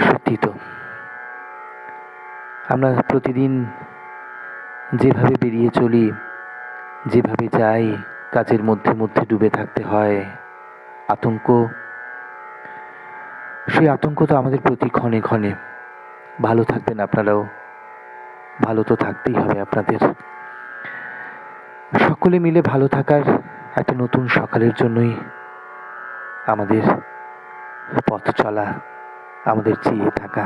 Speaker 1: সত্যি তো আমরা প্রতিদিন যেভাবে বেরিয়ে চলি, যেভাবে যাই, কাজের মধ্যে মধ্যে ডুবে থাকতে হয়, আতঙ্ক, সেই আতঙ্ক তো আমাদের প্রতি ক্ষণে ক্ষণে। ভালো থাকবেন আপনারাও, ভালো তো থাকতেই হবে আপনাদের। সকলে মিলে ভালো থাকার একটা নতুন সকালের জন্যই আমাদের পথ চলা, আমাদের চেয়ে থাকা।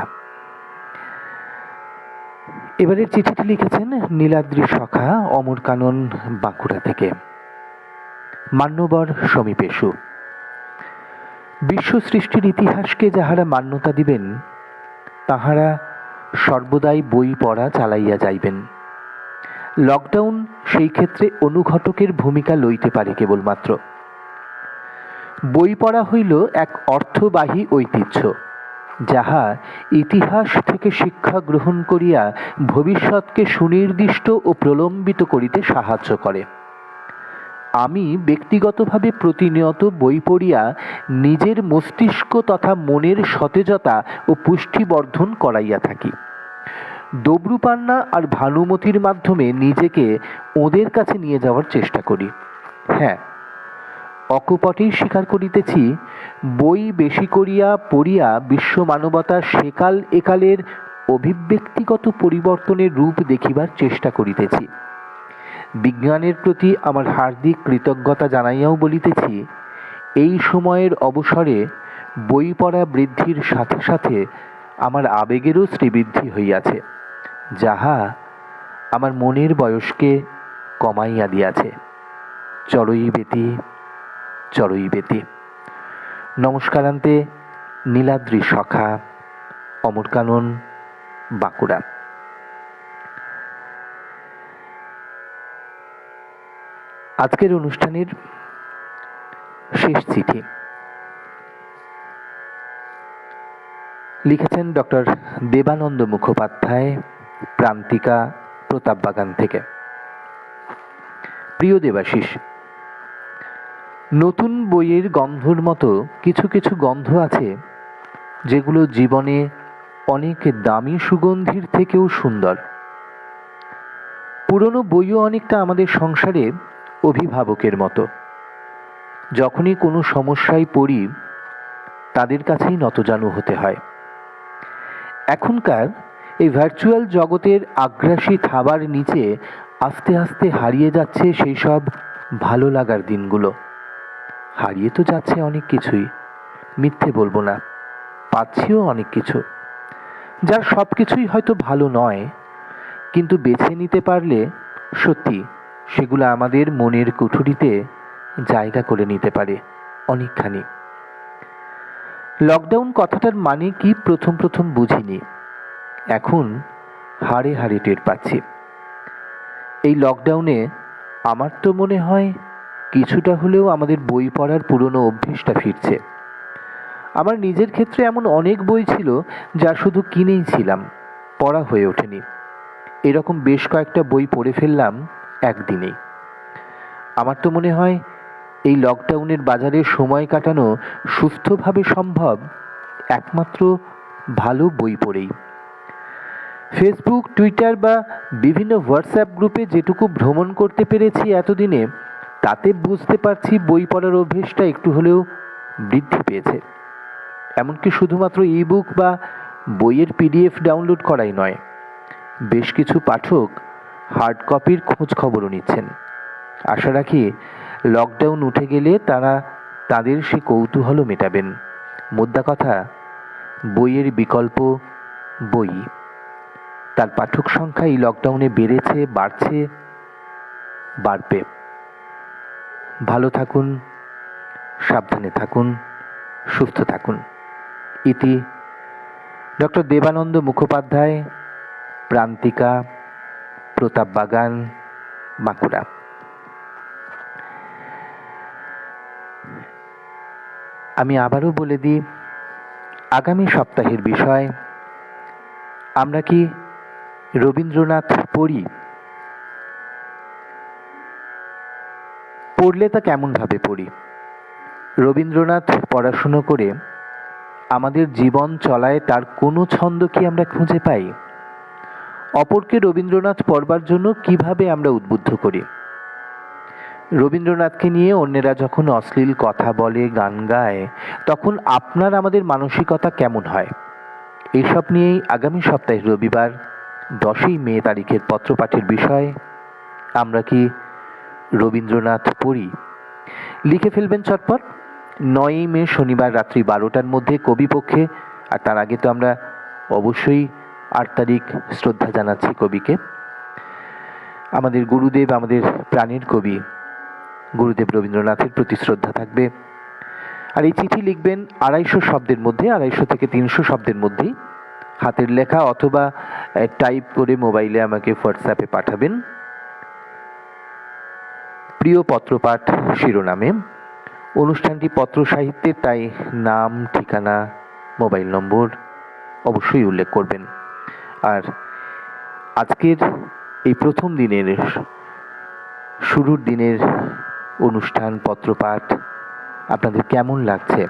Speaker 1: এবারের চিঠিটি লিখেছেন নীলাদ্রি সখা, অমরকানন, বাঁকুড়া থেকে। মান্যবর সমীপেশু। বিশ্ব সৃষ্টির ইতিহাসকে যাহারা মান্যতা দিবেন, তাহারা সর্বদাই বই পড়া চালাইয়া যাইবেন। লকডাউন সেই ক্ষেত্রে অনুঘটকের ভূমিকা লইতে পারে কেবলমাত্র। বই পড়া হইল এক অর্থবাহী ঐতিহ্য, যাহা ইতিহাস থেকে শিক্ষা গ্রহণ করিয়া ভবিষ্যৎকে সুনির্দিষ্ট ও প্রলম্বিত করিতে সাহায্য করে। আমি ব্যক্তিগতভাবে প্রতিনিয়ত বই পড়িয়া নিজের মস্তিষ্ক তথা মনের সতেজতা ও পুষ্টিবর্ধন করাইয়া থাকি। দব্রুপান্না আর ভানুমতির মাধ্যমে নিজেকে ওদের কাছে নিয়ে যাওয়ার চেষ্টা করি। হ্যাঁ, অকপটেই স্বীকার করিতেছি, বই বেশি করিয়া পড়িয়া বিশ্ব মানবতার সেকাল একালের অভিব্যক্তিগত পরিবর্তনের রূপ দেখিবার চেষ্টা করিতেছি। বিজ্ঞানের প্রতি আমার হার্দিক কৃতজ্ঞতা জানাইয়াও বলিতেছি, এই সময়ের অবসরে বই পড়া বৃদ্ধির সাথে সাথে আমার আবেগেরও শ্রীবৃদ্ধি হইয়াছে, যাহা আমার মনের বয়সকে কমাইয়া দিয়াছে। চড়ই বেতি, চড়ই বেতি। নমস্কারান্তে নীলাদ্রি সখা, অমরকানন, বাঁকুড়া। আজকের অনুষ্ঠানের শেষ চিঠি লিখেছেন ডক্টর দেবানন্দ মুখোপাধ্যায়, প্রান্তিকা, প্রতাপবাগান থেকে। প্রিয় দেবাশিস, নতুন বইয়ের গন্ধর মতো কিছু কিছু গন্ধ আছে যেগুলো জীবনে অনেক দামি সুগন্ধির থেকেও সুন্দর। পুরনো বইও অনেকটা আমাদের সংসারে অভিভাবকের মতো। যখনই কোনো সমস্যায় পড়ি, তাদের কাছেই নতজানু হতে হয়। এখনকার এই ভার্চুয়াল জগতের আগ্রাসী থাবার নিচে আস্তে আস্তে হারিয়ে যাচ্ছে সেই সব ভালো লাগার দিনগুলো। হারিয়ে তো যাচ্ছে অনেক কিছুই, মিথ্যে বলবো না, পাচ্ছিও অনেক কিছু, যার সব কিছুই হয়তো ভালো নয়, কিন্তু বেছে নিতে পারলে সত্যি সেগুলো আমাদের মনের কুঠুরিতে জায়গা করে নিতে পারে অনেকখানি। লকডাউন কথাটার মানে কি প্রথম প্রথম বুঝিনি, এখন হাড়ে হাড়ে টের পাচ্ছি। এই লকডাউনে আমার তো মনে হয় কিছুটা হলেও আমাদের বই পড়ার পুরনো অভ্যেসটা ফিরছে। আমার নিজের ক্ষেত্রে এমন অনেক বই ছিল যা শুধু কিনেই ছিলাম, পড়া হয়ে ওঠেনি। এরকম বেশ কয়েকটা বই পড়ে ফেললাম একদিনেই। আমার তো মনে হয় এই লকডাউনের বাজারে সময় কাটানো সুস্থভাবে সম্ভব একমাত্র ভালো বই পড়েই। ফেসবুক, টুইটার বা বিভিন্ন হোয়াটসঅ্যাপ গ্রুপে যেটুকু ভ্রমণ করতে পেরেছি এতদিনে, তাতে বুঝতে পারছি বই পড়ার অভ্যেসটা একটু হলেও বৃদ্ধি পেয়েছে। এমনকি শুধুমাত্র ইবুক বা বইয়ের পিডিএফ ডাউনলোড করাই নয়, বেশ কিছু পাঠক হার্ড কপির খোঁজ খবরও নিচ্ছেন। আশা রাখি লকডাউন উঠে গেলে তারা তাদের সে কৌতূহলও মেটাবেন। মোদ্দা কথা, বইয়ের বিকল্প বই। তার পাঠক সংখ্যা এই লকডাউনে বেড়েছে, বাড়ছে, বাড়বে। ভালো থাকুন, সাবধানে থাকুন, সুস্থ থাকুন। ইতি ডক্টর দেবানন্দ মুখোপাধ্যায়, প্রান্তিকা, প্রতাপবাগান, বাঁকুড়া। আমি আবারও বলে দিই, আগামী সপ্তাহের বিষয়, আমরা কি রবীন্দ্রনাথ পড়ি? পড়লে তা কেমনভাবে পড়ি? রবীন্দ্রনাথ পড়াশুনো করে আমাদের জীবন চলায় তার কোনো ছন্দ কি আমরা খুঁজে পাই? অপরকে রবীন্দ্রনাথ পড়বার জন্য কিভাবে আমরা উদ্বুদ্ধ করি? রবীন্দ্রনাথকে নিয়ে অন্যেরা যখন অশ্লীল কথা বলে, গান গায়, তখন আপনার আমাদের মানসিকতা কেমন হয়? এইসব নিয়েই আগামী সপ্তাহের রবিবার 10ই মে তারিখের পত্রপাঠের বিষয়, আমরা কি রবীন্দ্রনাথ পড়ি? লিখে ফেলবেন চটপট। 9ই মে শনিবার রাত্রি 12টার মধ্যে কবিপক্ষে। আর তার আগে তো আমরা অবশ্যই 8 তারিখ শ্রদ্ধা জানাচ্ছি কবিকে, আমাদের গুরুদেব, আমাদের প্রাণের কবি গুরুদেব রবীন্দ্রনাথের প্রতি শ্রদ্ধা থাকবে। আর এই চিঠি লিখবেন 250 শব্দের মধ্যে, 250 থেকে 300 শব্দের মধ্যেই, হাতের লেখা অথবা টাইপ করে মোবাইলে আমাকে হোয়াটসঅ্যাপে পাঠাবেন। প্রিয় পত্রপাঠ শিরোনামে। অনুষ্ঠানটি পত্র সাহিত্যের, তাই নাম, ঠিকানা, মোবাইল নম্বর অবশ্যই উল্লেখ করবেন। আর আজকের এই প্রথম দিনের, শুরুর দিনের অনুষ্ঠান পত্রপাঠ আপনাদের কেমন লাগছে?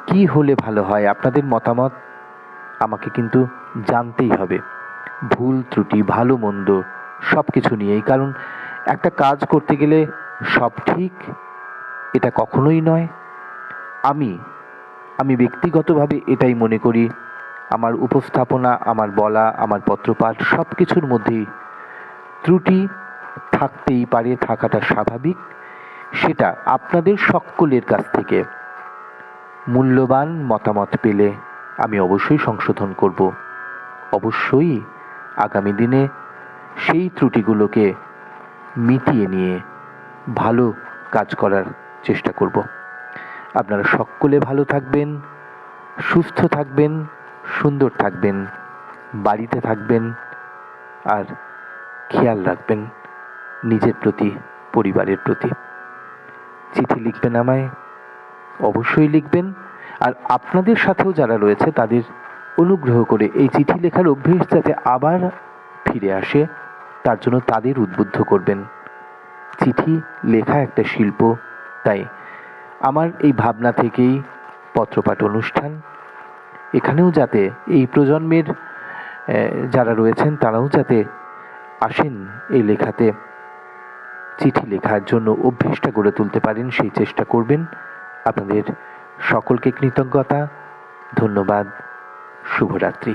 Speaker 1: কি হলে ভালো হয়? আপনাদের মতামত আমাকে কিন্তু জানতেই হবে। ভুল ত্রুটি, ভালো মন্দ সব কিছু নিয়েই। কারণ একটা কাজ করতে গেলে সব ঠিক এটা কখনোই নয়। আমি ব্যক্তিগতভাবে এটাই মনে করি, আমার উপস্থাপনা, আমার বলা, আমার পত্রপাঠ সব কিছুর মধ্যেই ত্রুটি থাকতেই পারে, থাকাটা স্বাভাবিক। সেটা আপনাদের সকলের কাছ থেকে মূল্যবান মতামত পেলে আমি অবশ্যই সংশোধন করব। অবশ্যই আগামী দিনে সেই ত্রুটিগুলোকে মিটিয়ে নিয়ে ভালো কাজ করার চেষ্টা করব। আপনারা সকলে ভালো থাকবেন, সুস্থ থাকবেন, সুন্দর থাকবেন, বাড়িতে থাকবেন, আর খেয়াল রাখবেন নিজের প্রতি, পরিবারের প্রতি। চিঠি লিখবেন আমায়, অবশ্যই লিখবেন। আর আপনাদের সাথেও যারা রয়েছে তাদের অনুগ্রহ করে এই চিঠি লেখার অভ্যেস যাতে আবার ফিরে আসে, তার জন্য তাদের উদ্বুদ্ধ করবেন। চিঠি লেখা একটা শিল্প, তাই আমার এই ভাবনা থেকেই পত্রপাঠ অনুষ্ঠান। এখানেও যাতে এই প্রজন্মের যারা রয়েছেন তারাও যাতে আসেন এই লেখাতে, চিঠি লেখার জন্য অভ্যেসটা গড়ে তুলতে পারেন, সেই চেষ্টা করবেন। আপনাদের সকলকে কৃতজ্ঞতা, ধন্যবাদ, শুভরাত্রি।